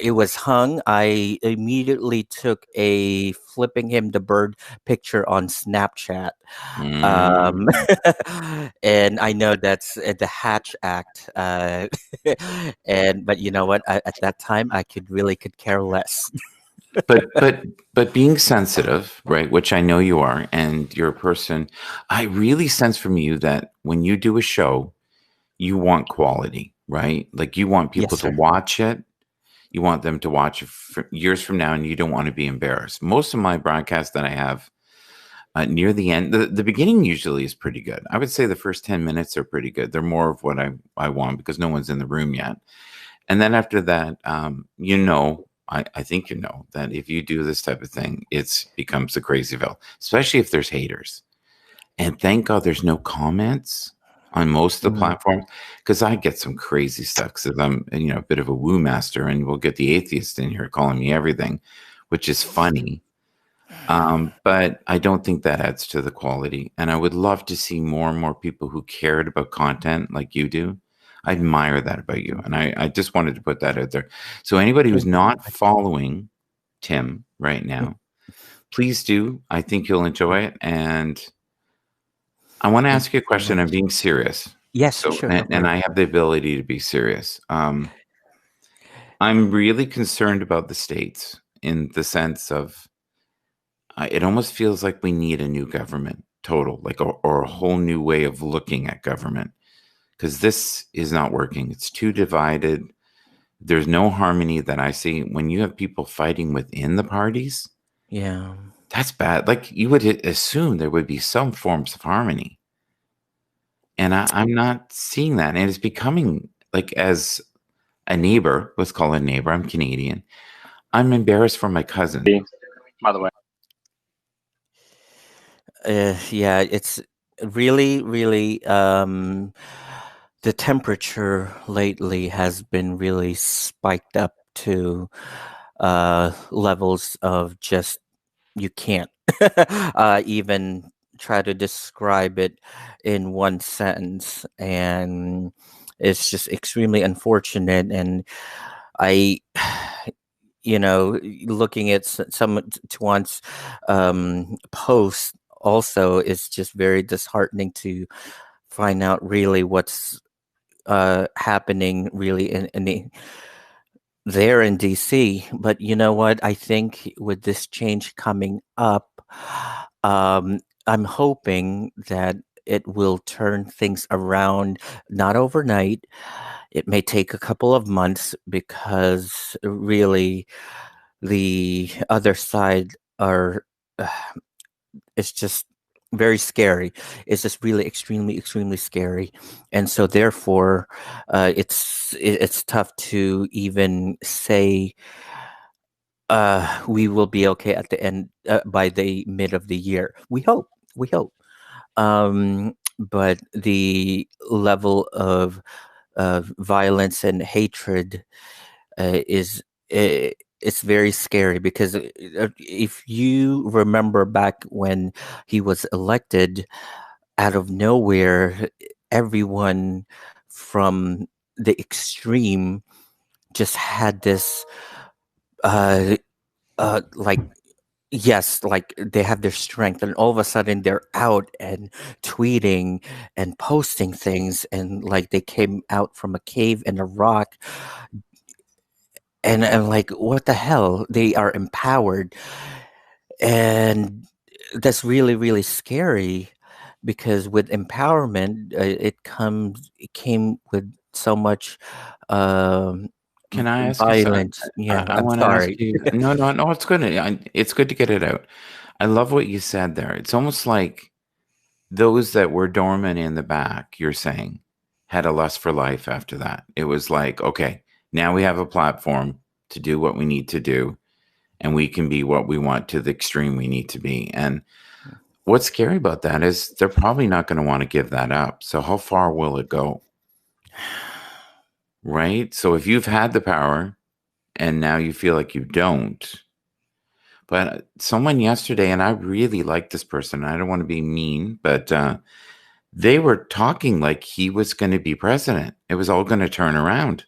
it was hung, I immediately took a flipping him the bird picture on Snapchat. Um, Mm. and I know that's the Hatch Act. But you know what? At that time, I could care less. But being sensitive, right, which I know you are, and you're a person, I really sense from you that when you do a show, you want quality, right? Like, you want Yes, people to sir. watch it. You want them to watch it for years from now, and you don't want to be embarrassed. Most of my broadcasts that I have, near the end, the beginning usually is pretty good. I would say the first 10 minutes are pretty good. They're more of what I want, because no one's in the room yet. And then after that, I think you know that if you do this type of thing, it becomes the Crazyville, especially if there's haters. And thank God there's no comments on most of the Mm. platforms, because I get some crazy stuff, because I'm, a bit of a woo master, and we'll get the atheist in here calling me everything, which is funny. But I don't think that adds to the quality. And I would love to see more and more people who cared about content like you do. I admire that about you. And I just wanted to put that out there. So anybody who's Thank you so not much. following Tim right Mm. now, please do. I think you'll enjoy it. And I want to Thank ask you you a so question. I'm much. being serious. Yes, So, sure, go for and it. I have the ability to be serious. I'm really concerned about the states, in the sense of, it almost feels like we need a new government, total, like, or a whole new way of looking at government, because this is not working. It's too divided. There's no harmony that I see. When you have people fighting within the parties, Yeah. that's bad. Like, you would assume there would be some forms of harmony, and I'm not seeing that. And it's becoming, like, as a neighbor, let's call it a neighbor, I'm Canadian, I'm embarrassed for my cousin. By the way, Yeah, it's really, really. The temperature lately has been really spiked up to levels of just you can't even try to describe it in one sentence, and it's just extremely unfortunate. And I looking at some Tuan's post also is just very disheartening to find out really what's happening really there in DC. But you know what? I think with this change coming up, I'm hoping that it will turn things around, not overnight. It may take a couple of months because really the other side are uh, it's just very scary. It's just really extremely extremely scary, and so therefore it's tough to even say we will be okay at the end by the mid of the year. We hope but the level of violence and hatred is it's very scary because if you remember back when he was elected, out of nowhere, everyone from the extreme just had this uh like yes, like they have their strength, and all of a sudden they're out and tweeting and posting things, and like they came out from a cave in a rock, and like what the hell, they are empowered. And that's really really scary, because with empowerment, it came with so much um Can I ask you something? violence. Yeah, I I'm want to ask sorry. you. No, no, no. It's good. It's good to get it out. I love what you said there. It's almost like those that were dormant in the back, you're saying, had a lust for life after that. It was like, okay, now we have a platform to do what we need to do, and we can be what we want to the extreme we need to be. And what's scary about that is they're probably not going to want to give that up. So how far will it go? Right? So if you've had the power and now you feel like you don't, but someone yesterday, and I really like this person, I don't want to be mean, but they were talking like he was going to be president. It was all going to turn around.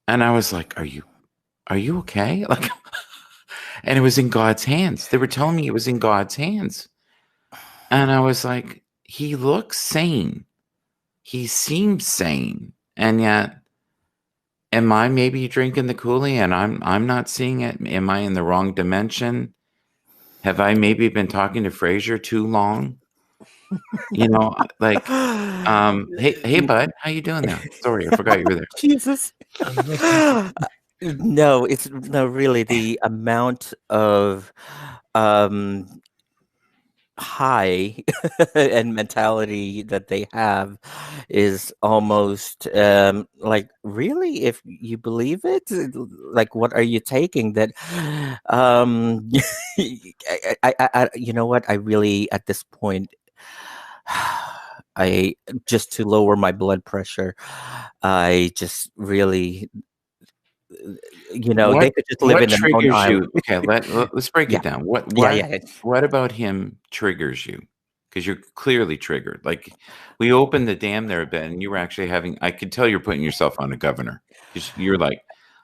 And I was like, are you okay? Like, and it was in God's hands. They were telling me it was in God's hands. And I was like, he looks sane. He seems sane. And yet, am I maybe drinking the Kool-Aid and I'm not seeing it? Am I in the wrong dimension? Have I maybe been talking to Fraser too long? You know, like, hey, bud, how you doing there? Sorry, I forgot you were there. Jesus. I'm listening. No, it's no really the amount of um high and mentality that they have is almost like, really, if you believe it, like, what are you taking that um you know what, I really, at this point, I just to lower my blood pressure, I just really, they could just live What in their own triggers island. you? Okay, let's break Yeah, it down. yeah, yeah. What about him triggers you? Because you're clearly triggered. Like we opened the dam there a bit, and you were actually having. I could tell you're putting yourself on a governor because you're like,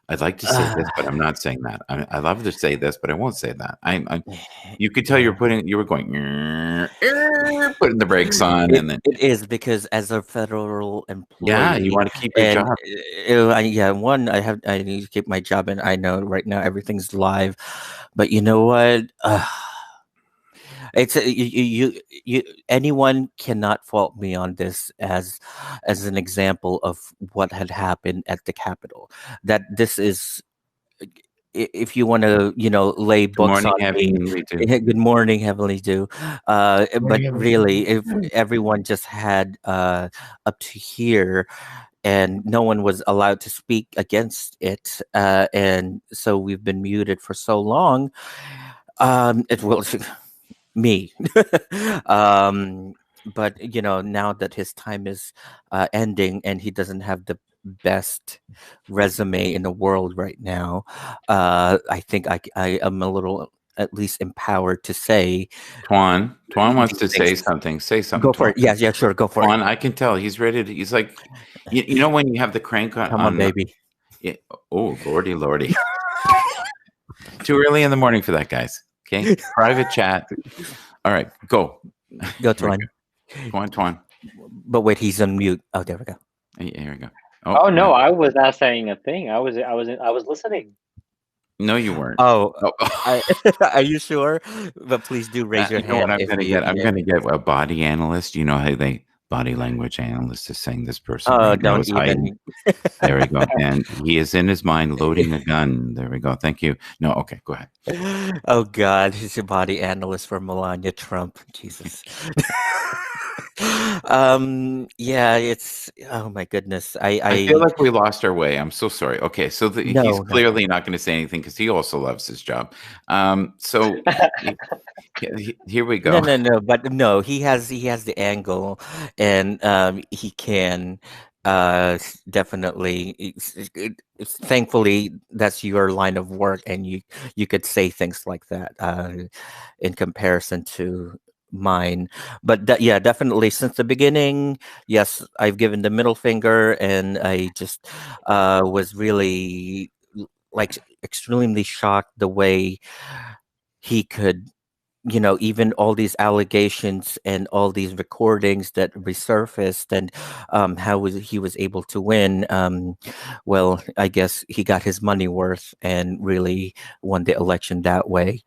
I'd like to say this, but I'm not saying that. I love to say this, but I won't say that. You could tell Yeah. you were going, putting the brakes on, and then It is, because as a federal yeah, you employee, want to keep your and job. yeah, one, I need to keep my job, and I know right now everything's live, but you know what? It's anyone cannot fault me on this as an example of what had happened at the Capitol. That this is, if you want to, lay Good books morning, on me. Heavenly Two. Good morning, Heavenly Dew. But really, if everyone just had up to here, and no one was allowed to speak against it, and so we've been muted for so long, it will me. But now that his time is ending, and he doesn't have the best resume in the world right now, I think I am a little at least empowered to say Tuan wants these to things. say something. Say something, Go for Tuan. it. Yeah, sure. Go for it. Tuan, I can tell he's ready to. He's like, you know, when you have the crank Come on, baby. Oh, lordy. Too early in the morning for that, guys. Okay, private chat. All right, go. Go, Tuan. Tuan. But wait, he's on mute. Oh, there we go. Here we go. Oh no, I was not saying a thing. I was listening. No, you weren't. Oh, are you sure? But please do raise your You know what hand. I'm going to get? I'm going to get a body analyst. You know how they body language analyst is saying this person Oh, right now don't is hiding. even. There we go. And he is in his mind loading a gun. There we go. Thank you. No, okay, go ahead. Oh God, he's a body analyst for Melania Trump. Jesus. Yeah, it's, oh my goodness. I feel like we lost our way. I'm so sorry. Okay, so No, he's no. clearly not going to say anything because he also loves his job. So here we go. No. But no, he has the angle, and he can definitely. Thankfully, that's your line of work, and you could say things like that in comparison to mine. But yeah, definitely since the beginning, yes, I've given the middle finger, and I just was really like extremely shocked the way he could even all these allegations and all these recordings that resurfaced, and he was able to win. Well, I guess he got his money worth and really won the election that way,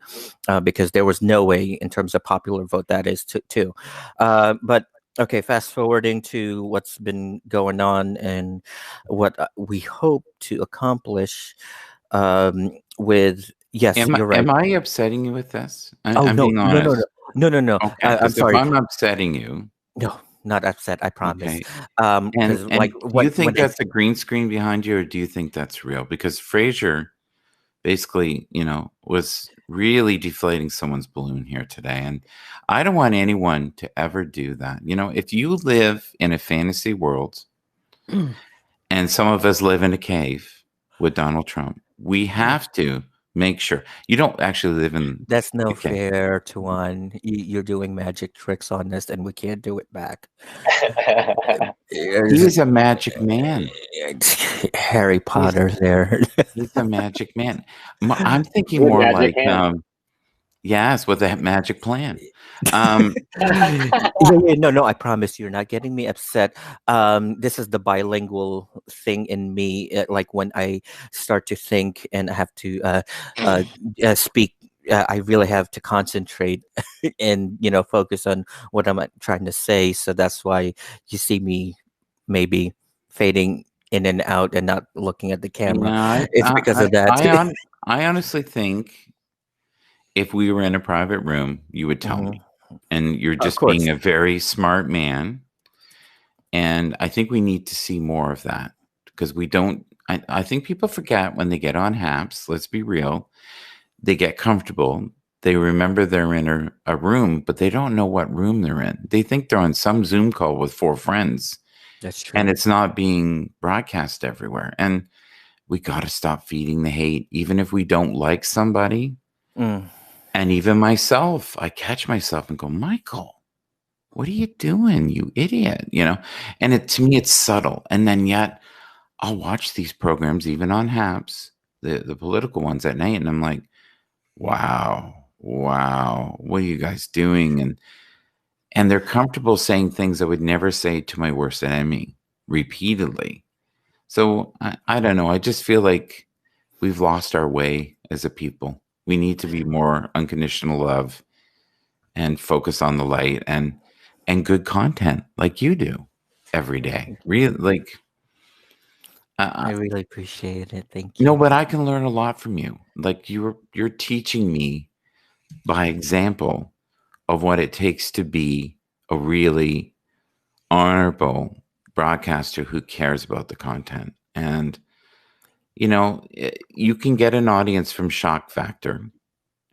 because there was no way, in terms of popular vote, that is too. But okay, fast forwarding to what's been going on and what we hope to accomplish with. Yes, you're right. Am I upsetting you with this? Oh, I'm no, being no, no, no, honest. no, no, no. Okay, I'm because if sorry. I'm upsetting you, No, not upset. I promise. okay, Because and like do you when think that's a green screen behind you, or do you think that's real? Because Fraser basically, was really deflating someone's balloon here today, and I don't want anyone to ever do that. If you live in a fantasy world, and some of us live in a cave with Donald Trump, we have to make sure you don't actually live in that's no a cave. fair, Tuan. You're doing magic tricks on us, and we can't do it back. He is a magic man. Harry Potter there. He's a magic man. I'm thinking With more magic like, hand. yes, with a magic plan. No, I promise you're not getting me upset. This is the bilingual thing in me. Like when I start to think and I have to speak, I really have to concentrate and focus on what I'm trying to say. So that's why you see me maybe fading in and out and not looking at the camera. No, It's because of that. I honestly think if we were in a private room, you would tell me. And you're Of just being course. a very smart man. And I think we need to see more of that, because we don't. I think people forget when they get on Happs. Let's be real. They get comfortable. They remember they're in a room, but they don't know what room they're in. They think they're on some Zoom call with 4 friends, That's true. and it's not being broadcast everywhere. And we got to stop feeding the hate, even if we don't like somebody. And even myself, I catch myself and go, Michael, what are you doing, you idiot? And to me, it's subtle. And then yet I'll watch these programs, even on Happs, the political ones at night, and I'm like, wow, what are you guys doing? And they're comfortable saying things I would never say to my worst enemy repeatedly. So I don't know. I just feel like we've lost our way as a people. We need to be more unconditional love and focus on the light and good content like you do every day. Really, like I really appreciate it. Thank you. no, but I can learn a lot from you. Like you're teaching me by example of what it takes to be a really honorable broadcaster who cares about the content. And you can get an audience from shock factor,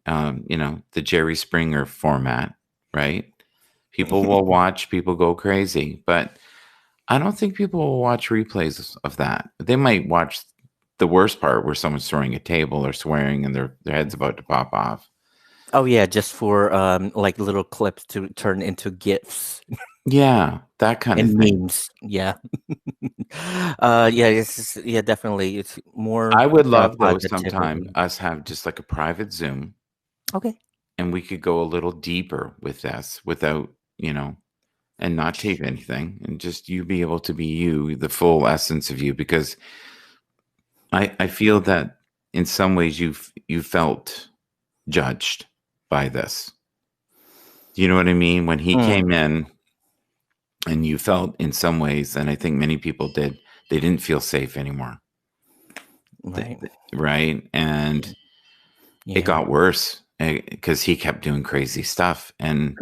the Jerry Springer format, right? People will watch, people go crazy, but I don't think people will watch replays of that. They might watch the worst part where someone's throwing a table or swearing and their head's about to pop off. Oh yeah, just for like little clips to turn into GIFs. Yeah, that kind and of thing. memes. Yeah. Yeah, definitely. It's more I would love though sometime positivity. us have just like a private Zoom, Okay. and we could go a little deeper with this without, and not tape anything, and just you be able to be you, the full essence of you, because I feel that in some ways you felt judged by this. Do you know what I mean? When he came in and you felt in some ways, and I think many people did, they didn't feel safe anymore. Right. Right. And it got worse because he kept doing crazy stuff, and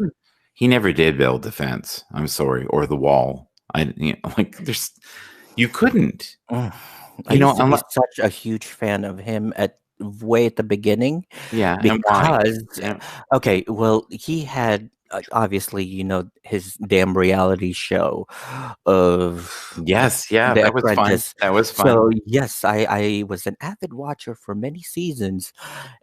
he never did build the fence. I'm sorry, or the wall. You couldn't. I used to be such a huge fan of him way at the beginning. Yeah, because and why? okay, well, he had obviously his damn reality show of Yes, yeah, The that was fun. Apprentice. That was fun. So yes, I was an avid watcher for many seasons,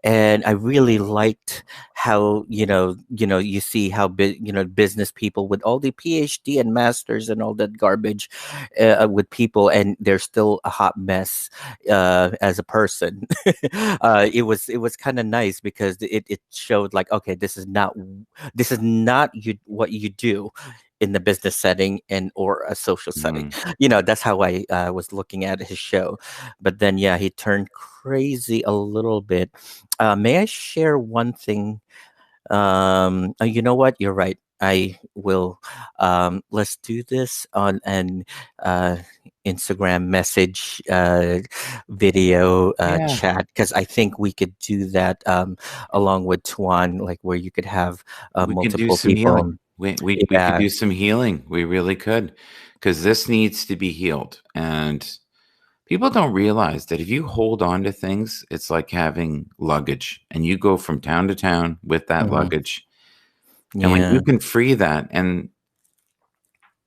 and I really liked how you see how business people with all the PhD and masters and all that garbage, with people, and they're still a hot mess as a person. It was kind of nice because it showed like, okay, this is not what you do in the business setting and or a social setting. Mhm. That's how I was looking at his show. But then, yeah, he turned crazy a little bit. May I share one thing? You know what? You're right. I will. Let's do this on an uh, Instagram message, video, Yeah. chat, because I think we could do that along with Tuan, like where you could have We could do multiple some people. healing. We could Yeah. do some healing. We really could, because this needs to be healed. And people don't realize that if you hold on to things, it's like having luggage, and you go from town to town with that Mhm. luggage. And when Yeah. you can free that, and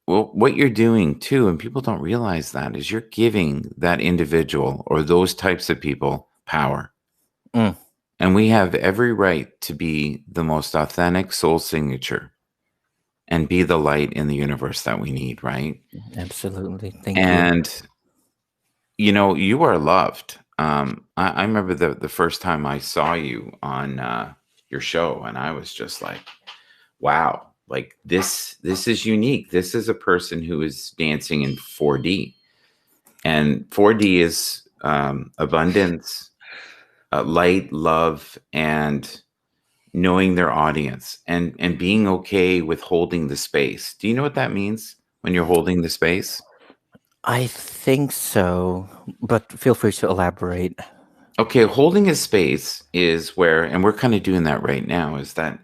well, what you're doing too, and people don't realize that, is you're giving that individual or those types of people power. Mm. And we have every right to be the most authentic soul signature and be the light in the universe that we need, right? Absolutely. Thank you. And you are loved. I remember the first time I saw you on your show, and I was just like, wow, like this is unique. This is a person who is dancing in 4D, and 4D is abundance, light, love, and knowing their audience, and being okay with holding the space. Do you know what that means when you're holding the space? I think so, but feel free to elaborate. Okay, holding a space is where, and we're kind of doing that right now, is that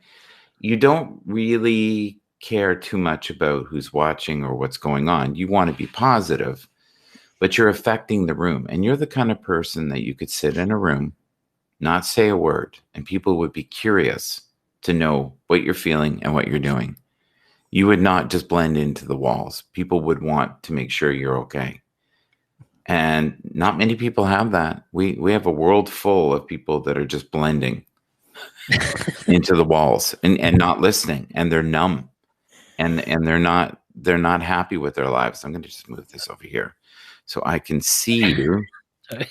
you don't really care too much about who's watching or what's going on. You want to be positive, but you're affecting the room. And you're the kind of person that you could sit in a room, not say a word, and people would be curious to know what you're feeling and what you're doing. You would not just blend into the walls. People would want to make sure you're okay. And not many people have that. We have a world full of people that are just blending into the walls and not listening, and they're numb, and they're not happy with their lives. I'm going to just move this over here so I can see you, Sorry.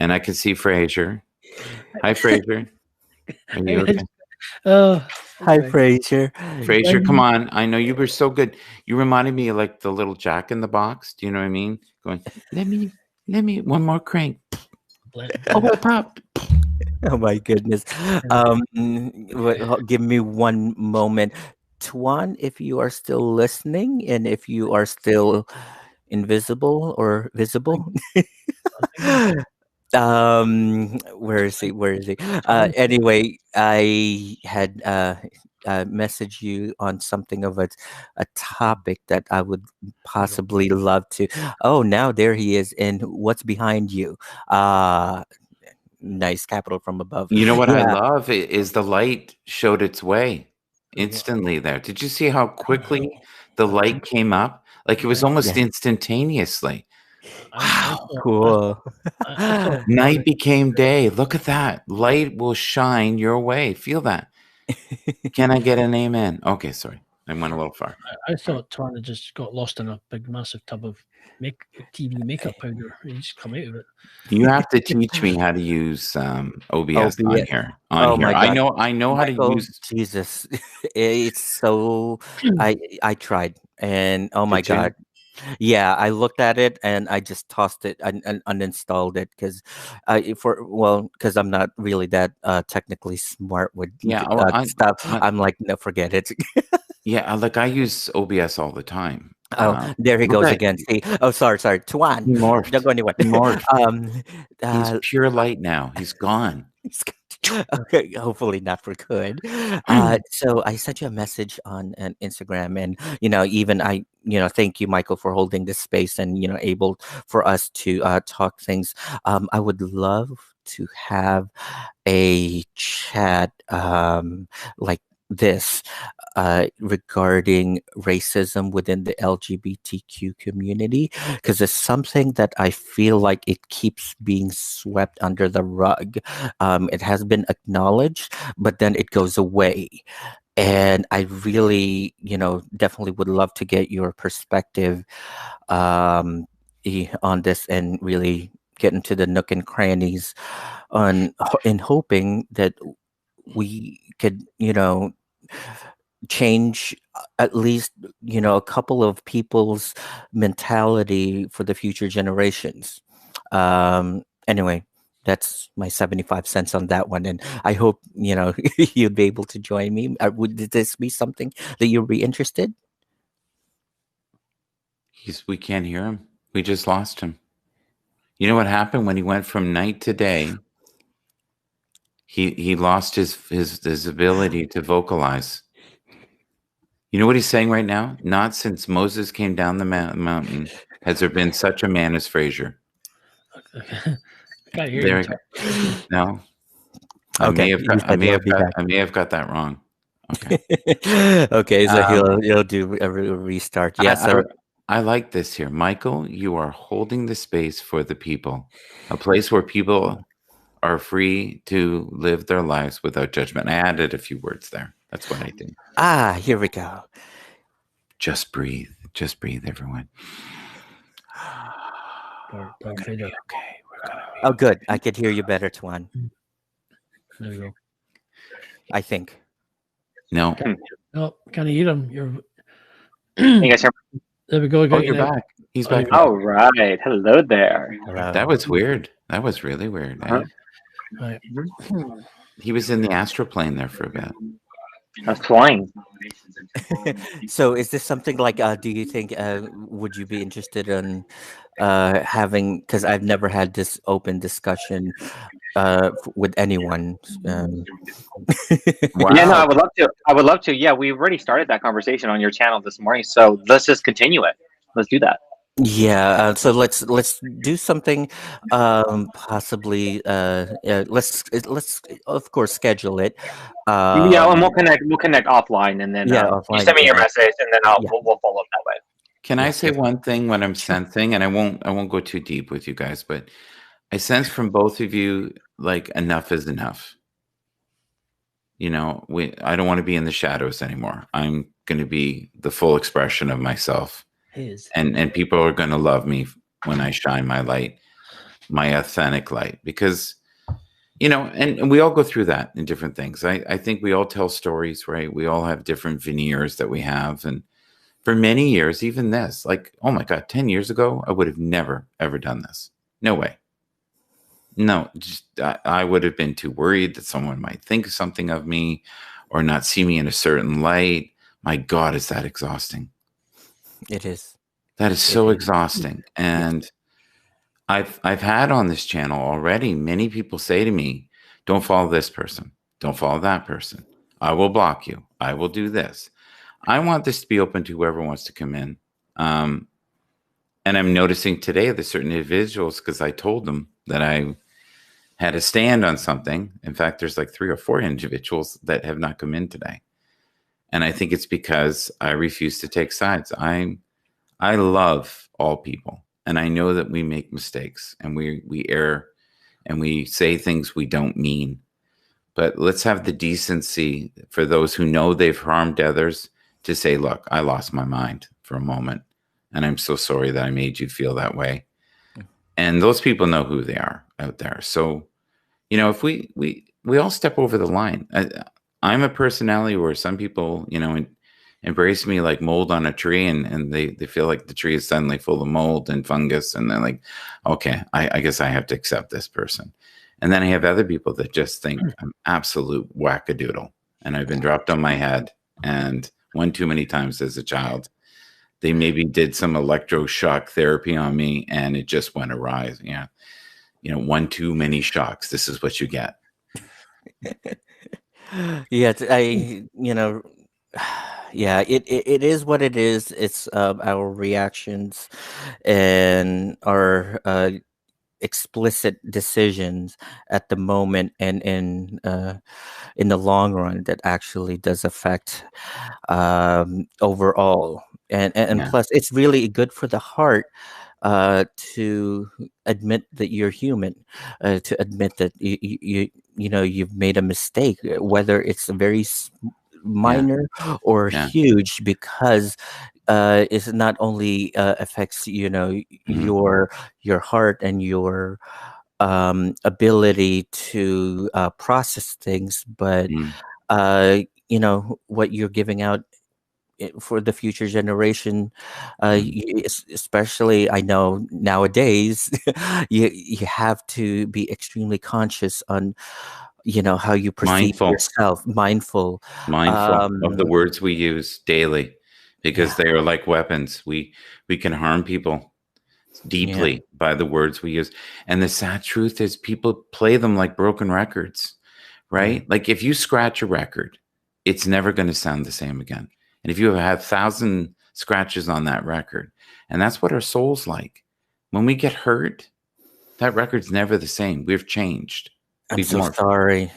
and I can see Fraser. Hi, Fraser. Are you okay? Oh, Hi, anyway. Fraser. Fraser, come on. I know you were so good. You reminded me of like the little Jack in the Box. Do you know what I mean? Going, let me, one more crank. Oh, Blend. pop. Oh my goodness. Give me one moment. Tuan, if you are still listening and if you are still invisible or visible. Where is he? Where is he? Anyway, I had messaged you on something of a topic that I would possibly love to. Oh, now there he is. And what's behind you? Nice capital from above. You know what I Yeah. love is the light showed its way instantly there. Did you see how quickly the light came up? Like it was almost Yeah. instantaneously. Wow. Cool. I thought Night became day. Look at that. Light will shine your way. Feel that. Can I get an amen? Okay, sorry. I went a little far. I thought Twana just got lost in a big massive tub of TV makeup powder. He just come out of it. You have to teach me how to use OBS on OBS. here. Oh my I God. know how to Michael, use. Jesus, it's so. I tried, and oh my Did you? God, yeah, I looked at it and I just tossed it and uninstalled it because, because I'm not really that technically smart with Yeah. Oh, stuff. I I'm like, no, forget it. yeah. Like I use OBS all the time. Oh, there he goes Okay. again. See, oh, sorry, Tuan, He morphed. don't go anywhere. He morphed. Um, He's uh, pure light now. He's gone. okay, hopefully not for good. So I sent you a message on an Instagram, and even thank you, Michael, for holding this space and able for us to talk things. I would love to have a chat like this. regarding racism within the LGBTQ community, because it's something that I feel like it keeps being swept under the rug. It has been acknowledged, but then it goes away. And I really, definitely would love to get your perspective on this, and really get into the nook and crannies in hoping that we could, change at least, a couple of people's mentality for the future generations. Anyway, that's my 75 cents on that one. And I hope, you'd be able to join me. Would this be something that you'd be interested? We can't hear him. We just lost him. You know what happened when he went from night to day? He lost his ability to vocalize. You know what he's saying right now? Not since Moses came down the mountain has there been such a man as Fraser. Can't hear There, you. no. Okay, I may have got that wrong. Okay. Okay, so he'll do a restart. Yeah, so I like this here. Michael, you are holding the space for the people, a place where people are free to live their lives without judgment. I added a few words there. That's what I did. Here we go. Just breathe. Just breathe, everyone. Darth We're gonna Vader. be okay. We're gonna be Oh, good. I could hear you better, Tuan. There we go. I think. No. No, can't hear him. You're. You guys hear me? There we go. Oh, you're back. He's back. All right. Hello there. Hello. That was weird. That was really weird. Eh? Right. He was in the astral plane there for a bit. I was flying. So is this something like, do you think, would you be interested in having, because I've never had this open discussion with anyone. Wow. Yeah, no, I would love to. I would love to. Yeah, we already started that conversation on your channel this morning, so let's just continue it. Let's do that. Yeah, so let's do something, possibly. Let's of course schedule it. Yeah, and we'll connect offline, and then offline, you send me your message, and then we'll follow up that way. Can I say one thing? What I'm sensing, and I won't go too deep with you guys, but I sense from both of you like enough is enough. I don't want to be in the shadows anymore. I'm going to be the full expression of myself. And people are going to love me when I shine my light, my authentic light, because, and we all go through that in different things. I think we all tell stories, right? We all have different veneers that we have. And for many years, even this, like, oh my God, 10 years ago, I would have never, ever done this. No way. No, I would have been too worried that someone might think something of me or not see me in a certain light. My God, is that exhausting? It is. That is so exhausting. And I've had on this channel already many people say to me, don't follow this person. Don't follow that person. I will block you. I will do this. I want this to be open to whoever wants to come in. And I'm noticing today that certain individuals, because I told them that I had a stand on something. In fact, there's like 3 or 4 individuals that have not come in today. And I think it's because I refuse to take sides. I love all people. And I know that we make mistakes and we err and we say things we don't mean. But let's have the decency for those who know they've harmed others to say, look, I lost my mind for a moment. And I'm so sorry that I made you feel that way. And those people know who they are out there. So, if we all step over the line, I'm a personality where some people, embrace me like mold on a tree, and they feel like the tree is suddenly full of mold and fungus. And they're like, okay, I guess I have to accept this person. And then I have other people that just think I'm absolute wackadoodle. And I've been dropped on my head and one too many times as a child. They maybe did some electroshock therapy on me and it just went awry. Yeah. One too many shocks. This is what you get. Yeah, yeah, it is what it is. It's our reactions and our explicit decisions at the moment, and in the long run, that actually does affect overall. And Yeah. plus, it's really good for the heart to admit that you're human, to admit that you've made a mistake, whether it's a very Yeah. minor or Yeah. huge, because it not only affects Mhm. your heart and your ability to process things, but Mm. what you're giving out for the future generation, Mm. especially, I know nowadays, you have to be extremely conscious on how you perceive Mindful. yourself, mindful. Mindful of the um words we use daily, because yeah, they are like weapons. We can harm people yeah, deeply by the words we use. And the sad truth is people play them like broken records, yeah. right? Like if you scratch a record, it's never going to sound the same again. And if you have had 1,000 scratches on that record, and that's what our soul's like. When we get hurt, that record's never the same. We've changed. I'm We've so morphed. sorry.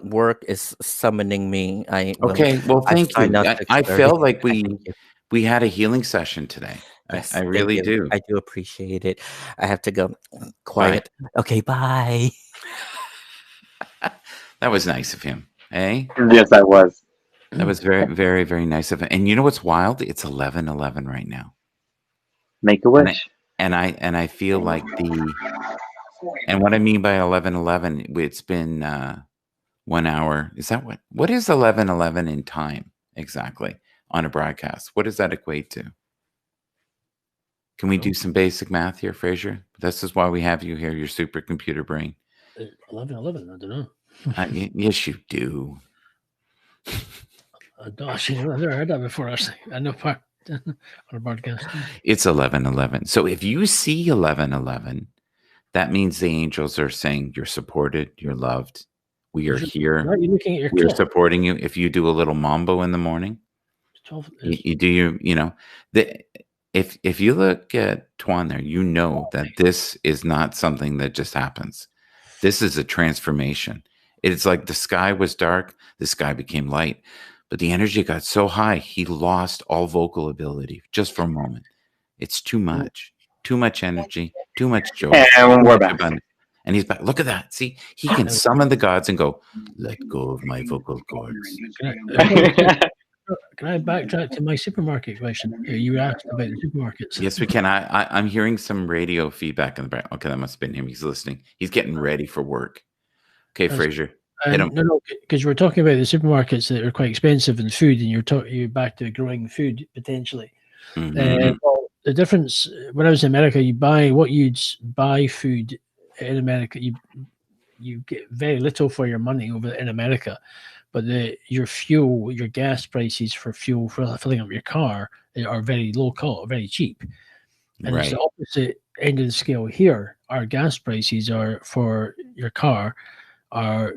Work is summoning me. Okay, well, I thank signed you. up I 6:30. felt like I thank you. we had a healing session today. I Yes, thank really you. do. I do appreciate it. I have to go. Bye. Quiet. Okay, bye. That was nice of him. Hey, Yes, I was. that was very, very, very nice of him. And you know what's wild? It's 11:11 right now, Make a and I wish. and I feel like and what I mean by 11:11, it's been 1 hour. Is that what is 11:11 in time exactly on a broadcast? What does that equate to? Can we do some basic math here, Fraser? This is why we have you here, your supercomputer brain. 11:11. I don't know. Yes, you do. I don't actually. I've never heard that before. Actually, I know part on a broadcast. It's 11:11. So if you see 11:11, that means the angels are saying you're supported, you're loved. We are here. Are you looking at your We're clock? supporting you. If you do a little mambo in the morning, 12. you do the if you look at Tuan there, you know that this is not something that just happens. This is a transformation. It's like the sky was dark, the sky became light, but the energy got so high, he lost all vocal ability just for a moment. It's too much energy, too much joy, And too we're much back. abundance. And he's back. Look at that. See, he can summon the gods and go, let go of my vocal cords. Can I backtrack to my supermarket question? You asked about the supermarkets. Yes, we can. I'm hearing some radio feedback in the back. Okay, that must have been him. He's listening. He's getting ready for work. Okay, Fraser, hit him. No, because you were talking about the supermarkets that are quite expensive in food, and you're back to growing food potentially. Mhm. Well, the difference when I was in America, you buy what you'd buy food in America. You get very little for your money over in America, but your fuel, your gas prices for fuel for filling up your car are very low cost, very cheap. And it's the Right. opposite end of the scale here. Our gas prices are for your car are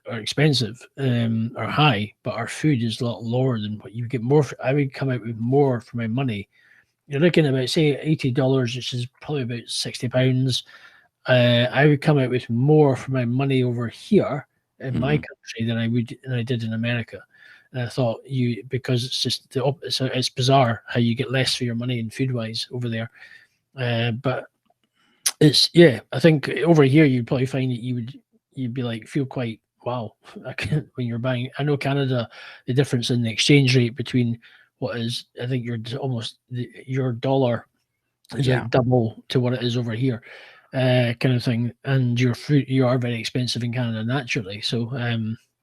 are expensive, are high, but our food is a lot lower than what you get more. I would come out with more for my money. You're looking at about say $80, which is probably about £60. I would come out with more for my money over here in my Mhm. country than I did in America. And I thought because it's just it's bizarre how you get less for your money in food wise over there. But I think over here you'd probably find that you'd be like feel quite wow. I can when you're buying. I know Canada, the difference in the exchange rate between what is I think your dollar is Yeah. like double to what it is over here, kind of thing. And your food, you are very expensive in Canada naturally. So,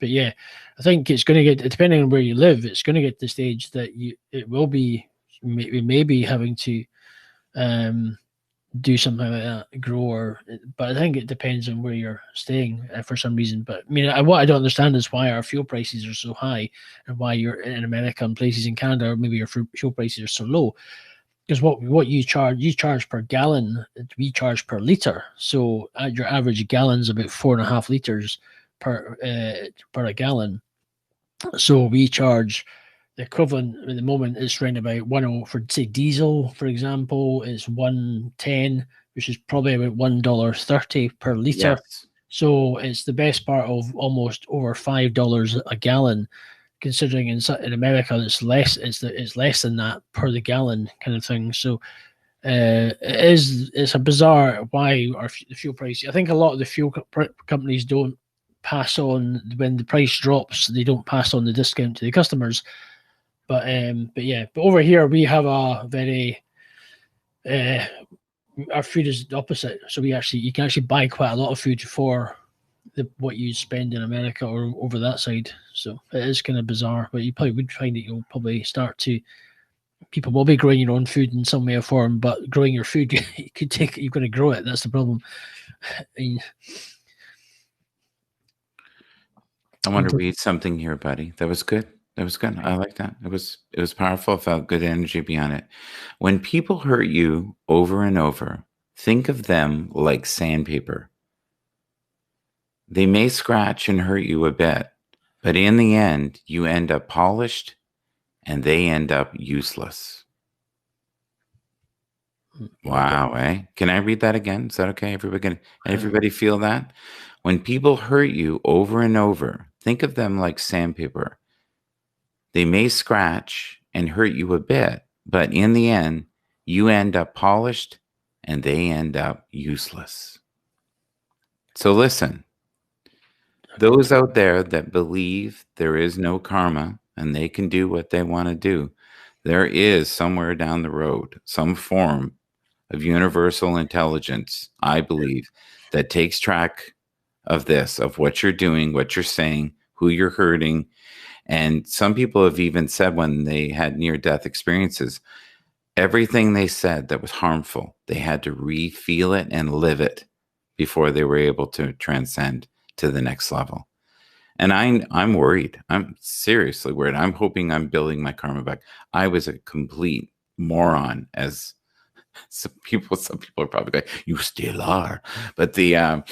but yeah, I think it's going to get depending on where you live, it's going to get to the stage that it will be we may be having to um, do something like that, grow but I think it depends on where you're staying for some reason. But I mean, what I don't understand is why our fuel prices are so high and why you're in America and places in Canada, or maybe your fuel prices are so low because what you charge per gallon, we charge per liter. So your average gallon's about 4.5 liters per a gallon. So we charge the equivalent at the moment is around about 10 for say diesel, for example, is 110, which is probably about $1.30 per liter. Yes. So it's the best part of almost over $5 a gallon, considering in America it's less. It's less than that per the gallon kind of thing. So it's a bizarre why the fuel price. I think a lot of the fuel companies don't pass on when the price drops. They don't pass on the discount to the customers. But over here we have a very our food is the opposite. So you can actually buy quite a lot of food for what you spend in America or over that side. So it is kind of bizarre, but you probably would find that you'll probably start to. People will be growing your own food in some way or form, but growing your food, you've got to grow it. That's the problem. I want to read something here, buddy. That was good. That was good. I like that. It was powerful. Felt good energy beyond it. When people hurt you over and over, think of them like sandpaper. They may scratch and hurt you a bit, but in the end, you end up polished and they end up useless. Wow, eh? Can I read that again? Is that okay? Everybody feel that? When people hurt you over and over, think of them like sandpaper. They may scratch and hurt you a bit, but in the end, you end up polished and they end up useless. So listen, those out there that believe there is no karma and they can do what they want to do, there is somewhere down the road some form of universal intelligence, I believe, that takes track of this, of what you're doing, what you're saying, who you're hurting. And some people have even said when they had near-death experiences, everything they said that was harmful, they had to re-feel it and live it before they were able to transcend to the next level. And I'm worried. I'm seriously worried. I'm hoping I'm building my karma back. I was a complete moron, as some people are probably going, you still are. But when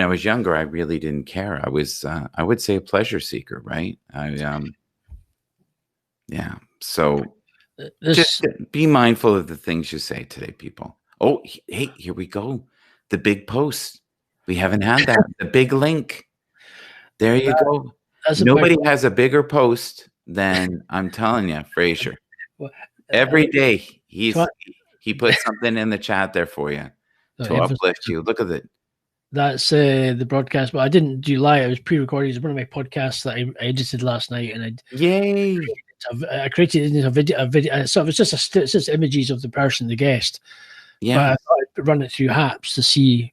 I was younger, I really didn't care. I was, I would say, a pleasure seeker, right? Yeah. So just be mindful of the things you say today, people. Oh, hey, here we go. The big post. We haven't had that. The big link. There you go. Nobody has a bigger post than, I'm telling you, Fraser. Every day he puts something in the chat there for you to uplift you. Look at it. That's the broadcast, but I didn't do live. It was pre-recorded. It's one of my podcasts that I edited last night, and I created a video. So it's just images of the person, the guest. Yeah, but I thought I'd run it through Happs to see.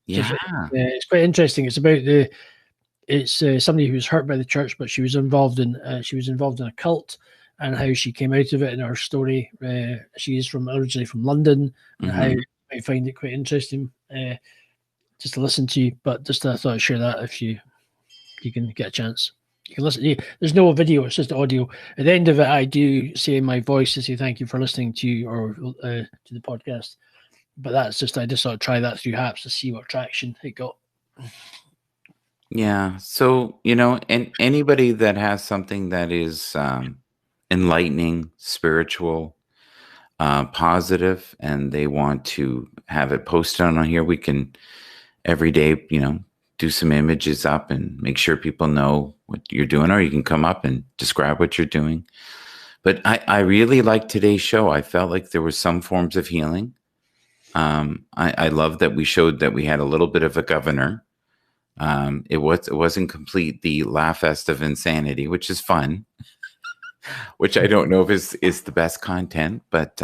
Yeah, it's quite interesting. It's about somebody who was hurt by the church, but she was involved in a cult, and how she came out of it in her story. She is originally from London, and how I find it quite interesting. Just to listen to, but just I thought I'd share that if you can get a chance. You can listen. There's no video; it's just audio. At the end of it, I do say in my voice to say thank you for listening to to the podcast. But I just thought I'd try that through Happs to see what traction it got. Yeah. So and anybody that has something that is enlightening, spiritual, positive, and they want to have it posted on here, we can. Every day, do some images up and make sure people know what you're doing, or you can come up and describe what you're doing. But I really liked today's show. I felt like there was some forms of healing. I love that we showed that we had a little bit of a governor. It wasn't complete the laugh fest of insanity, which is fun, which I don't know if is the best content, but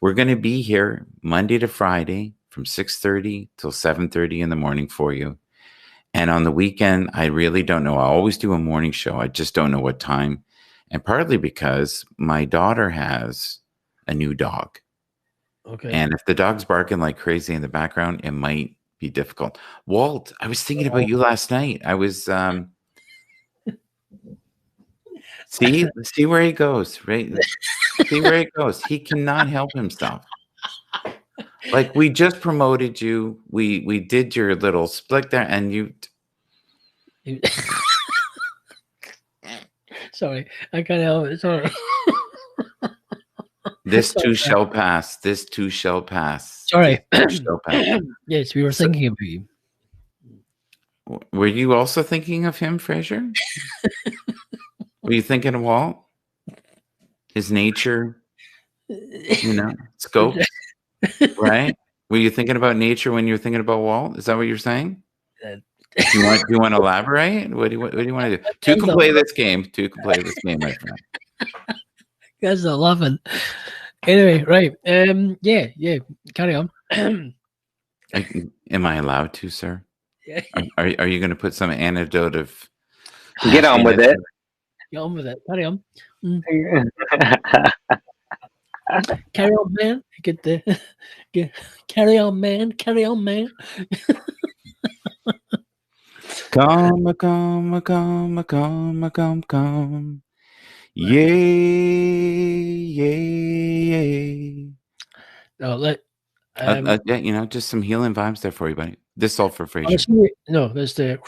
we're going to be here Monday to Friday, from 6:30 till 7:30 in the morning for you. And on the weekend, I really don't know. I always do a morning show. I just don't know what time. And partly because my daughter has a new dog. Okay. And if the dog's barking like crazy in the background, it might be difficult. Walt, I was thinking about you last night. I was see where he goes, right? See where he goes. He cannot help himself. Like, we just promoted you. We did your little split there, and you. Sorry, I can't help it. Sorry. This too shall pass. This too shall pass. Sorry. This too shall pass. Yes, we were thinking of you. Were you also thinking of him, Fraser? Were you thinking of Walt? His nature, scope, right? Were you thinking about nature when you were thinking about Walt? Is that what you're saying? Do you want to elaborate? What do you want to do? Two can play this game. Two can play this game, my friend. Guys are laughing. Anyway, right. Yeah. Carry on. Am I allowed to, sir? Yeah. Are you going to put some anecdote of? Get on with it. Get on with it. Carry on. Carry on, man. Carry on, man. Carry on, man. Come. Yay. No, just some healing vibes there for you, buddy. This all for Fraser. No, that's the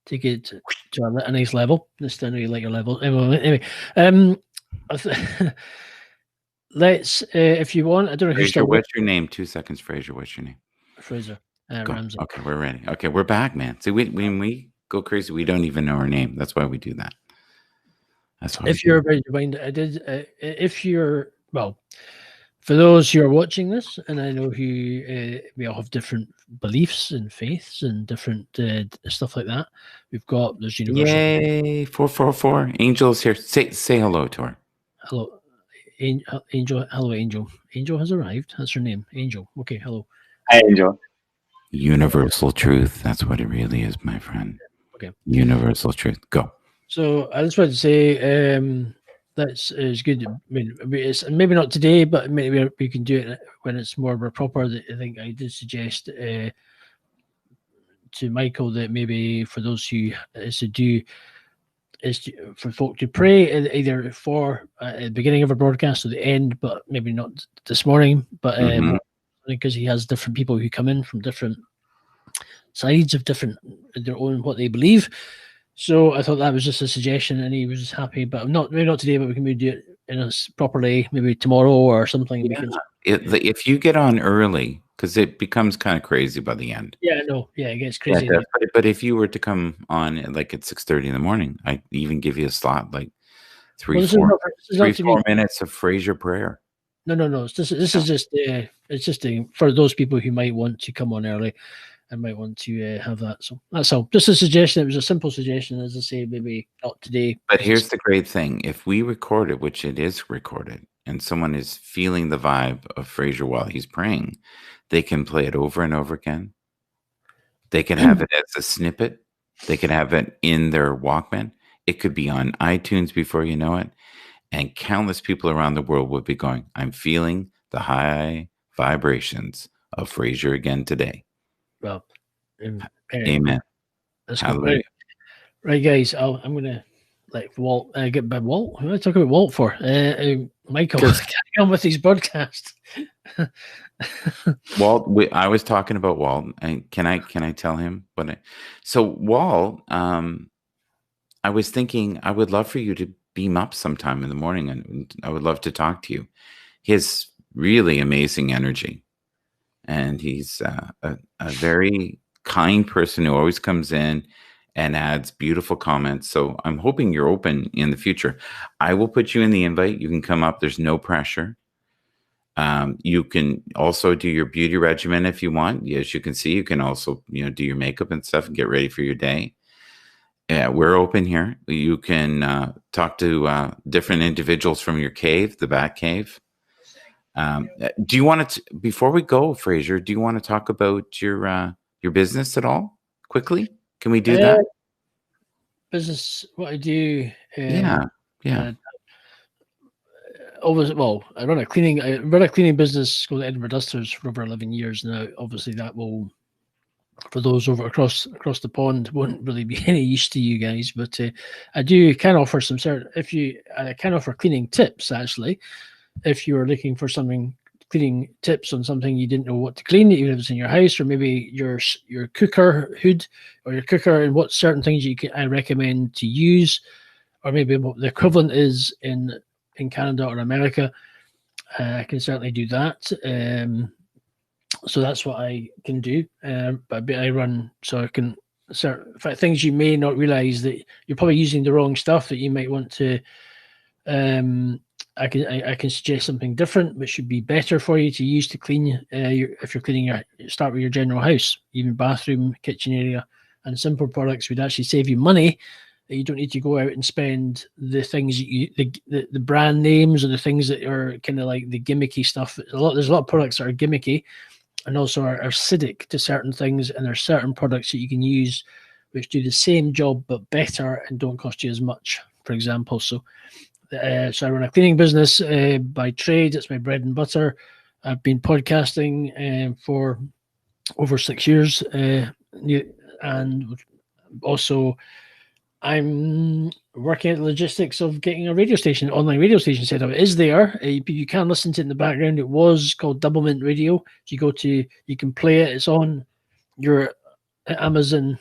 take it to a nice level. This I know you like your level. Anyway, let's if you want. I don't know Fraser, what's your name? 2 seconds, Fraser. What's your name? Fraser Ramsey. Okay, we're ready. Okay, we're back, man. See, when we go crazy, we don't even know our name. That's why we do that. That's why. If you're about to find, if you're for those who are watching this, and I know who we all have different beliefs and faiths and different stuff like that. There's universal. Yay! 444. Angel's here. Say hello to her. Hello, Angel. Hello, Angel. Angel has arrived. That's her name, Angel. Okay, hello. Hi, Angel. Universal truth. That's what it really is, my friend. Okay. Universal truth. Go. So I just wanted to say that's good. I mean, it's maybe not today, but maybe we can do it when it's more proper. I think I did suggest to Michael that maybe for those who for folk to pray either for at the beginning of a broadcast or the end, but maybe not this morning. But because he has different people who come in from different sides of their own what they believe. So I thought that was just a suggestion, and he was just happy. But maybe not today, but we can maybe do it in a properly, maybe tomorrow or something. Yeah. If you get on early, because it becomes kind of crazy by the end. Yeah, no, yeah, it gets crazy. Yeah, but if you were to come on like at 6:30 in the morning, I even give you a slot like 4 minutes of Fraser prayer. No. This is just it's just for those people who might want to come on early. I might want to have that. So that's all. Just a suggestion. It was a simple suggestion, as I say, maybe not today. But here's the great thing. If we record it, which it is recorded, and someone is feeling the vibe of Fraser while he's praying, they can play it over and over again. They can have it as a snippet. They can have it in their Walkman. It could be on iTunes before you know it. And countless people around the world would be going, I'm feeling the high vibrations of Fraser again today. Well, amen. That's good. Right, guys. I'm gonna let Walt get by Walt. Who am I talking about Walt for? Michael, carry on with these broadcasts. Walt, I was talking about Walt, and can I tell him what? So Walt, I was thinking I would love for you to beam up sometime in the morning, and I would love to talk to you. He has really amazing energy. And he's a very kind person who always comes in and adds beautiful comments. So I'm hoping you're open in the future. I will put you in the invite. You can come up. There's no pressure. You can also do your beauty regimen if you want. As you can see, you can also do your makeup and stuff and get ready for your day. Yeah, we're open here. You can talk to different individuals from your cave, the Bat Cave. Do you want to, before we go, Fraser, do you want to talk about your business at all quickly? Can we do that? Business, what I do. Yeah. Always, well, I run a cleaning business called Edinburgh Dusters for over 11 years now. Obviously, that will, for those over across the pond, won't really be any use to you guys. But I can offer some I can offer cleaning tips actually. If you are looking for cleaning tips on something you didn't know what to clean, even if it's in your house, or maybe your cooker hood or your cooker, and what certain things I recommend to use. or maybe what the equivalent is in Canada or America. I can certainly do that. So that's what I can do. But I run, so I can things you may not realize that you're probably using the wrong stuff that you might want to. I can suggest something different, which should be better for you to use to clean. If you're cleaning start with your general house, even bathroom, kitchen area, and simple products would actually save you money. You don't need to go out and spend the things the brand names or the things that are kind of like the gimmicky stuff. There's a lot of products that are gimmicky, and also are acidic to certain things. And there's certain products that you can use which do the same job but better and don't cost you as much. For example, so I run a cleaning business by trade. It's my bread and butter. I've been podcasting for over 6 years, and also I'm working at the logistics of getting a online radio station set up. It is there. You can listen to it in the background. It was called Double Mint Radio. You can play it. It's on your Amazon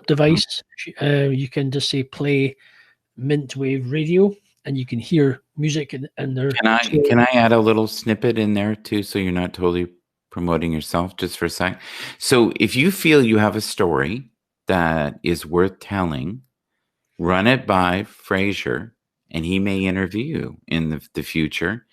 device. You can just say play Mint Wave Radio, and you can hear music and there. Can I add a little snippet in there too, so you're not totally promoting yourself just for a sec? So if you feel you have a story that is worth telling, run it by Fraser, and he may interview you in the future.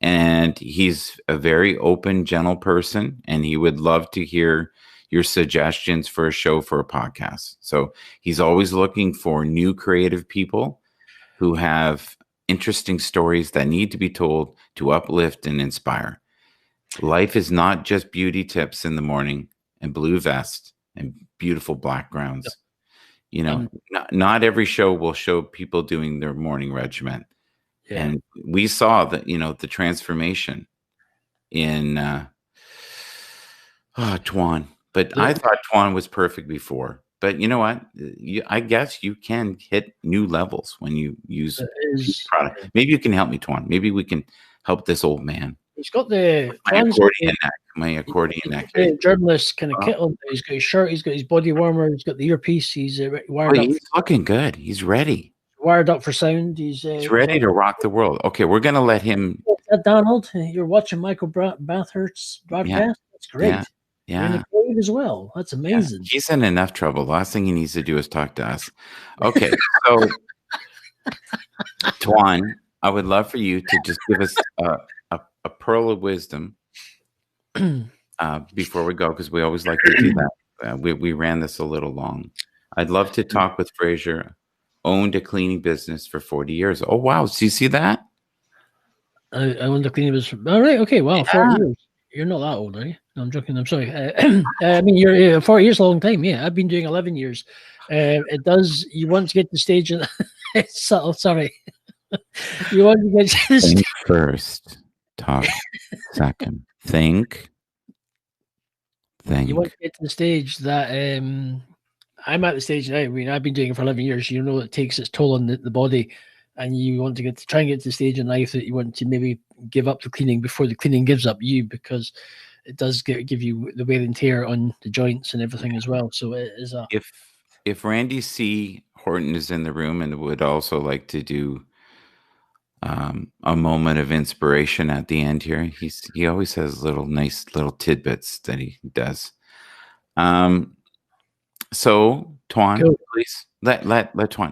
And he's a very open, gentle person, and he would love to hear your suggestions for a show, for a podcast. So he's always looking for new creative people who have interesting stories that need to be told to uplift and inspire. Life is not just beauty tips in the morning and blue vest and beautiful backgrounds. You know, not every show will show people doing their morning regimen. Yeah. And we saw that, the transformation in Tuan. But I thought Tuan was perfect before. But you know what? I guess you can hit new levels when you use product. Maybe you can help me, Tuan. Maybe we can help this old man. He's got the my accordion neck. Journalist kind of kit on. He's got his shirt. He's got his body warmer. He's got the earpiece. He's wired up. He's looking good. He's ready. Wired up for sound. He's ready to rock the world. Okay, we're gonna let him. Donald, you're watching Michael Bathurst's broadcast. Yeah. That's great. Yeah. You're in the cave as well. That's amazing. Yeah. He's in enough trouble. The last thing he needs to do is talk to us. Okay, so Tuan, I would love for you to just give us a pearl of wisdom before we go, because we always like to do that. We ran this a little long. I'd love to talk with Fraser. Owned a cleaning business for 40 years. Oh, wow. Do you see that? I owned a cleaning business. All right. Okay. Wow. Yeah. 40 years. You're not that old, are you? No, I'm joking. I'm sorry. I mean, you're 40 years, a long time. Yeah. I've been doing 11 years. You want to get to the stage. It's subtle. Sorry. You want to get to the stage. First, talk second. Think. You want to get to the stage that I'm at the stage now. I mean, I've been doing it for 11 years. You know, it takes its toll on the body, and you want to try and get to the stage in life that you want to maybe give up the cleaning before the cleaning gives up you, because it does give you the wear and tear on the joints and everything as well. So it is a. If Randy C. Horton is in the room and would also like to do a moment of inspiration at the end here, he always has nice little tidbits that he does. So, Tuan, cool. Please let Tuan.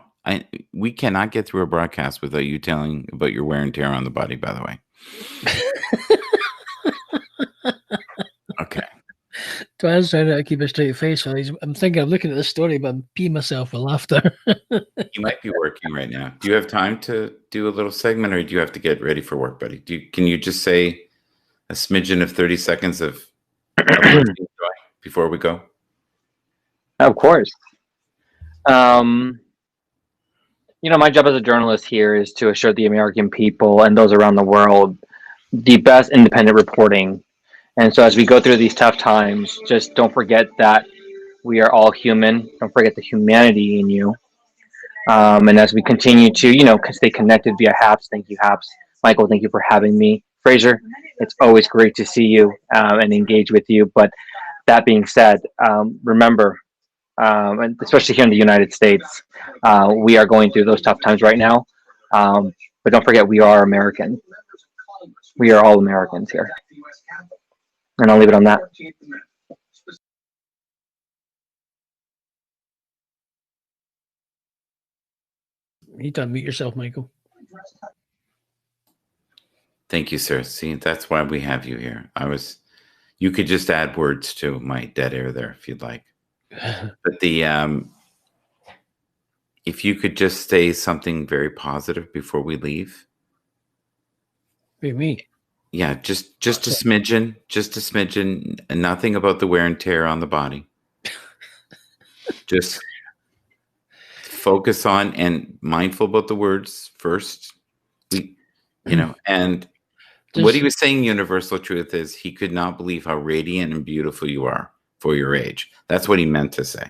We cannot get through a broadcast without you telling about your wear and tear on the body, by the way. Okay. Tuan's trying to keep a straight face. So I'm looking at this story, but I'm peeing myself with laughter. You might be working right now. Do you have time to do a little segment, or do you have to get ready for work, buddy? Can you just say a smidgen of 30 seconds of joy before we go? Of course. My job as a journalist here is to assure the American people and those around the world the best independent reporting. And so as we go through these tough times, just don't forget that we are all human. Don't forget the humanity in you. And as we continue to, stay connected via Happs, thank you, Happs. Michael, thank you for having me. Fraser, it's always great to see you and engage with you. But that being said, remember, and especially here in the United States, we are going through those tough times right now. But don't forget, we are American. We are all Americans here, and I'll leave it on that. You need to unmute yourself, Michael. Thank you, sir. See, that's why we have you here. You could just add words to my dead air there if you'd like. But if you could just say something very positive before we leave. Wait, me? Yeah, just a smidgen, and nothing about the wear and tear on the body. Just focus on and mindful about the words first. And what he was saying, universal truth, is he could not believe how radiant and beautiful you are for your age. That's what he meant to say.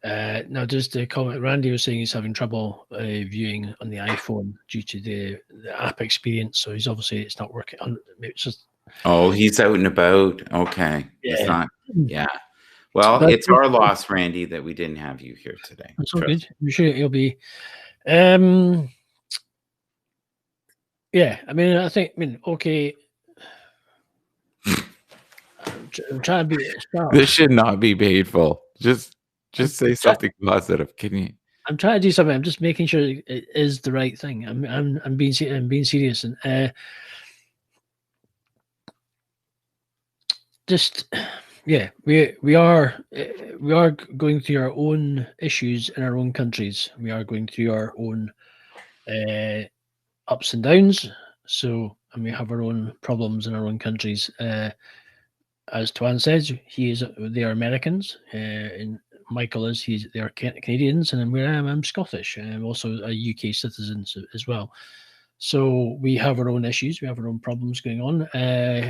Now, just a comment. Randy was saying he's having trouble viewing on the iPhone due to the app experience. So it's not working. It's just. Oh, he's out and about. Okay. Yeah. He's not. Yeah. Well, it's our loss, Randy, that we didn't have you here today. That's all good. I'm sure it'll be. Yeah, okay. I'm trying to be. This should not be painful. Just say something positive. Can you? I'm trying to do something. I'm just making sure it is the right thing. I'm being serious, and yeah, we are going through our own issues in our own countries. We are going through our own ups and downs. So, and we have our own problems in our own countries. As Tuan says, they are Americans, and Michael they are Canadians, and I'm Scottish, and I'm also a UK citizen as well. So we have our own issues, we have our own problems going on.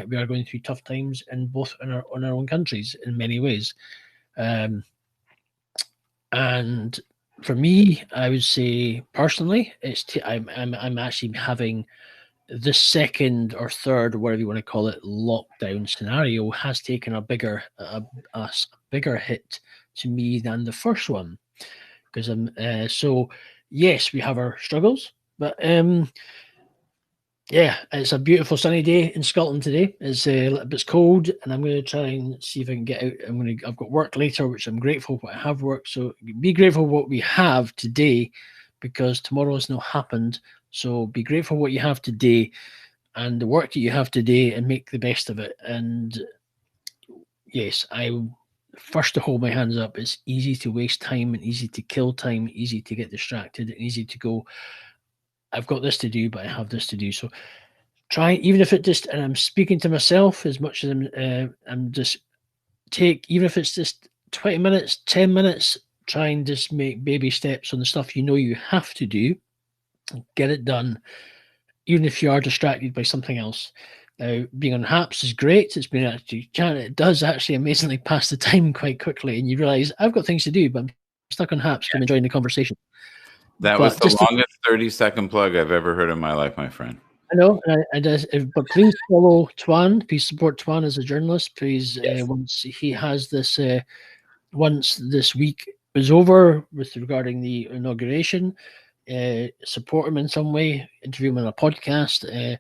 We are going through tough times in our own countries in many ways. And for me, I would say personally, I'm actually having the second or third, whatever you want to call it, lockdown scenario has taken a bigger hit to me than the first one, because so yes, we have our struggles, but yeah, it's a beautiful sunny day in Scotland today. It's cold, and I'm going to try and see if I can get out. I've got work later, which I'm grateful for. I have work, so be grateful what we have today, because tomorrow has not happened. So be grateful what you have today, and the work that you have today, and make the best of it. And yes, I first to hold my hands up. It's easy to waste time and easy to kill time, easy to get distracted, and easy to go, I've got this to do, but I have this to do. So try, even if it just, and I'm speaking to myself as much as I'm just even if it's just 20 minutes, 10 minutes, try and just make baby steps on the stuff you have to do. Get it done, even if you are distracted by something else. Now, being on Happs is great. It's been it does actually amazingly pass the time quite quickly, and you realize I've got things to do, but I'm stuck on Happs. I'm enjoying the conversation. That was the longest 30-second plug I've ever heard in my life, my friend. I know, but please follow Tuan. Please support Tuan as a journalist. Please, yes. Once he has this, once this week is over regarding the inauguration, support him in some way, interview him on a podcast,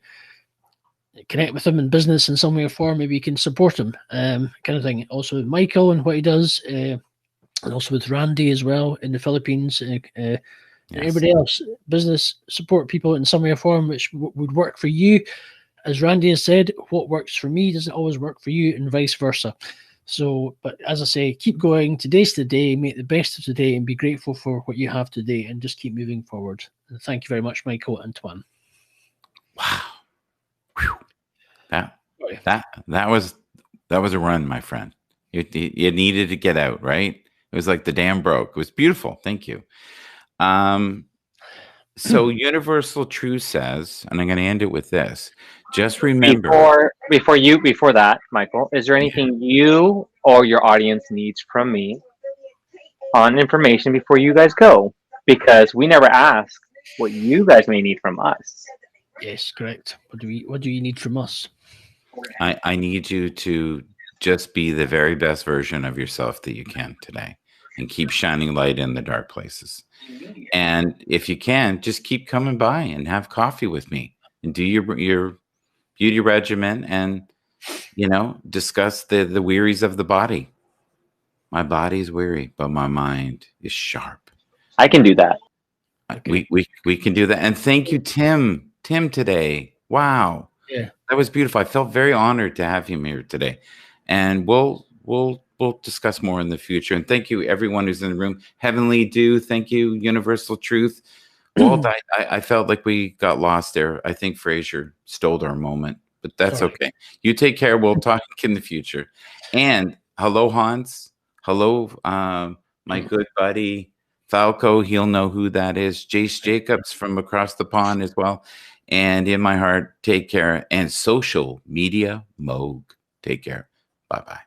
connect with him in business in some way or form. Maybe you can support him, kind of thing. Also with Michael and what he does, and also with Randy as well in the Philippines. Yes. Everybody else, business, support people in some way or form, which would work for you. As Randy has said, what works for me doesn't always work for you, and vice versa. So, but as I say, keep going. Today's the day. Make the best of today, and be grateful for what you have today, and just keep moving forward. And thank you very much, Michael and Tuan. Wow, whew. That was a run, my friend. You needed to get out, right? It was like the dam broke. It was beautiful. Thank you. So Universal Truth says, and I'm going to end it with this. Just remember before that, Michael, is there anything you or your audience needs from me on information before you guys go? Because we never ask what you guys may need from us. Yes, correct. What do you need from us? I need you to just be the very best version of yourself that you can today, and keep shining light in the dark places. And if you can, just keep coming by and have coffee with me and do your beauty regimen, and discuss the wearies of the body. My body's weary, but my mind is sharp. I can do that. Okay. We can do that. And thank you, Tim today. Wow. Yeah. That was beautiful. I felt very honored to have him here today. And we'll discuss more in the future. And thank you, everyone who's in the room. Heavenly Dew, thank you, Universal Truth. Walt, I felt like we got lost there. I think Fraser stole our moment, but that's Sorry. okay. You take care. We'll talk in the future. And hello, Hans. Hello, my good buddy Falco. He'll know who that is. Jace Jacobs from across the pond as well. And in my heart, take care. And social media Moog, take care. Bye-bye.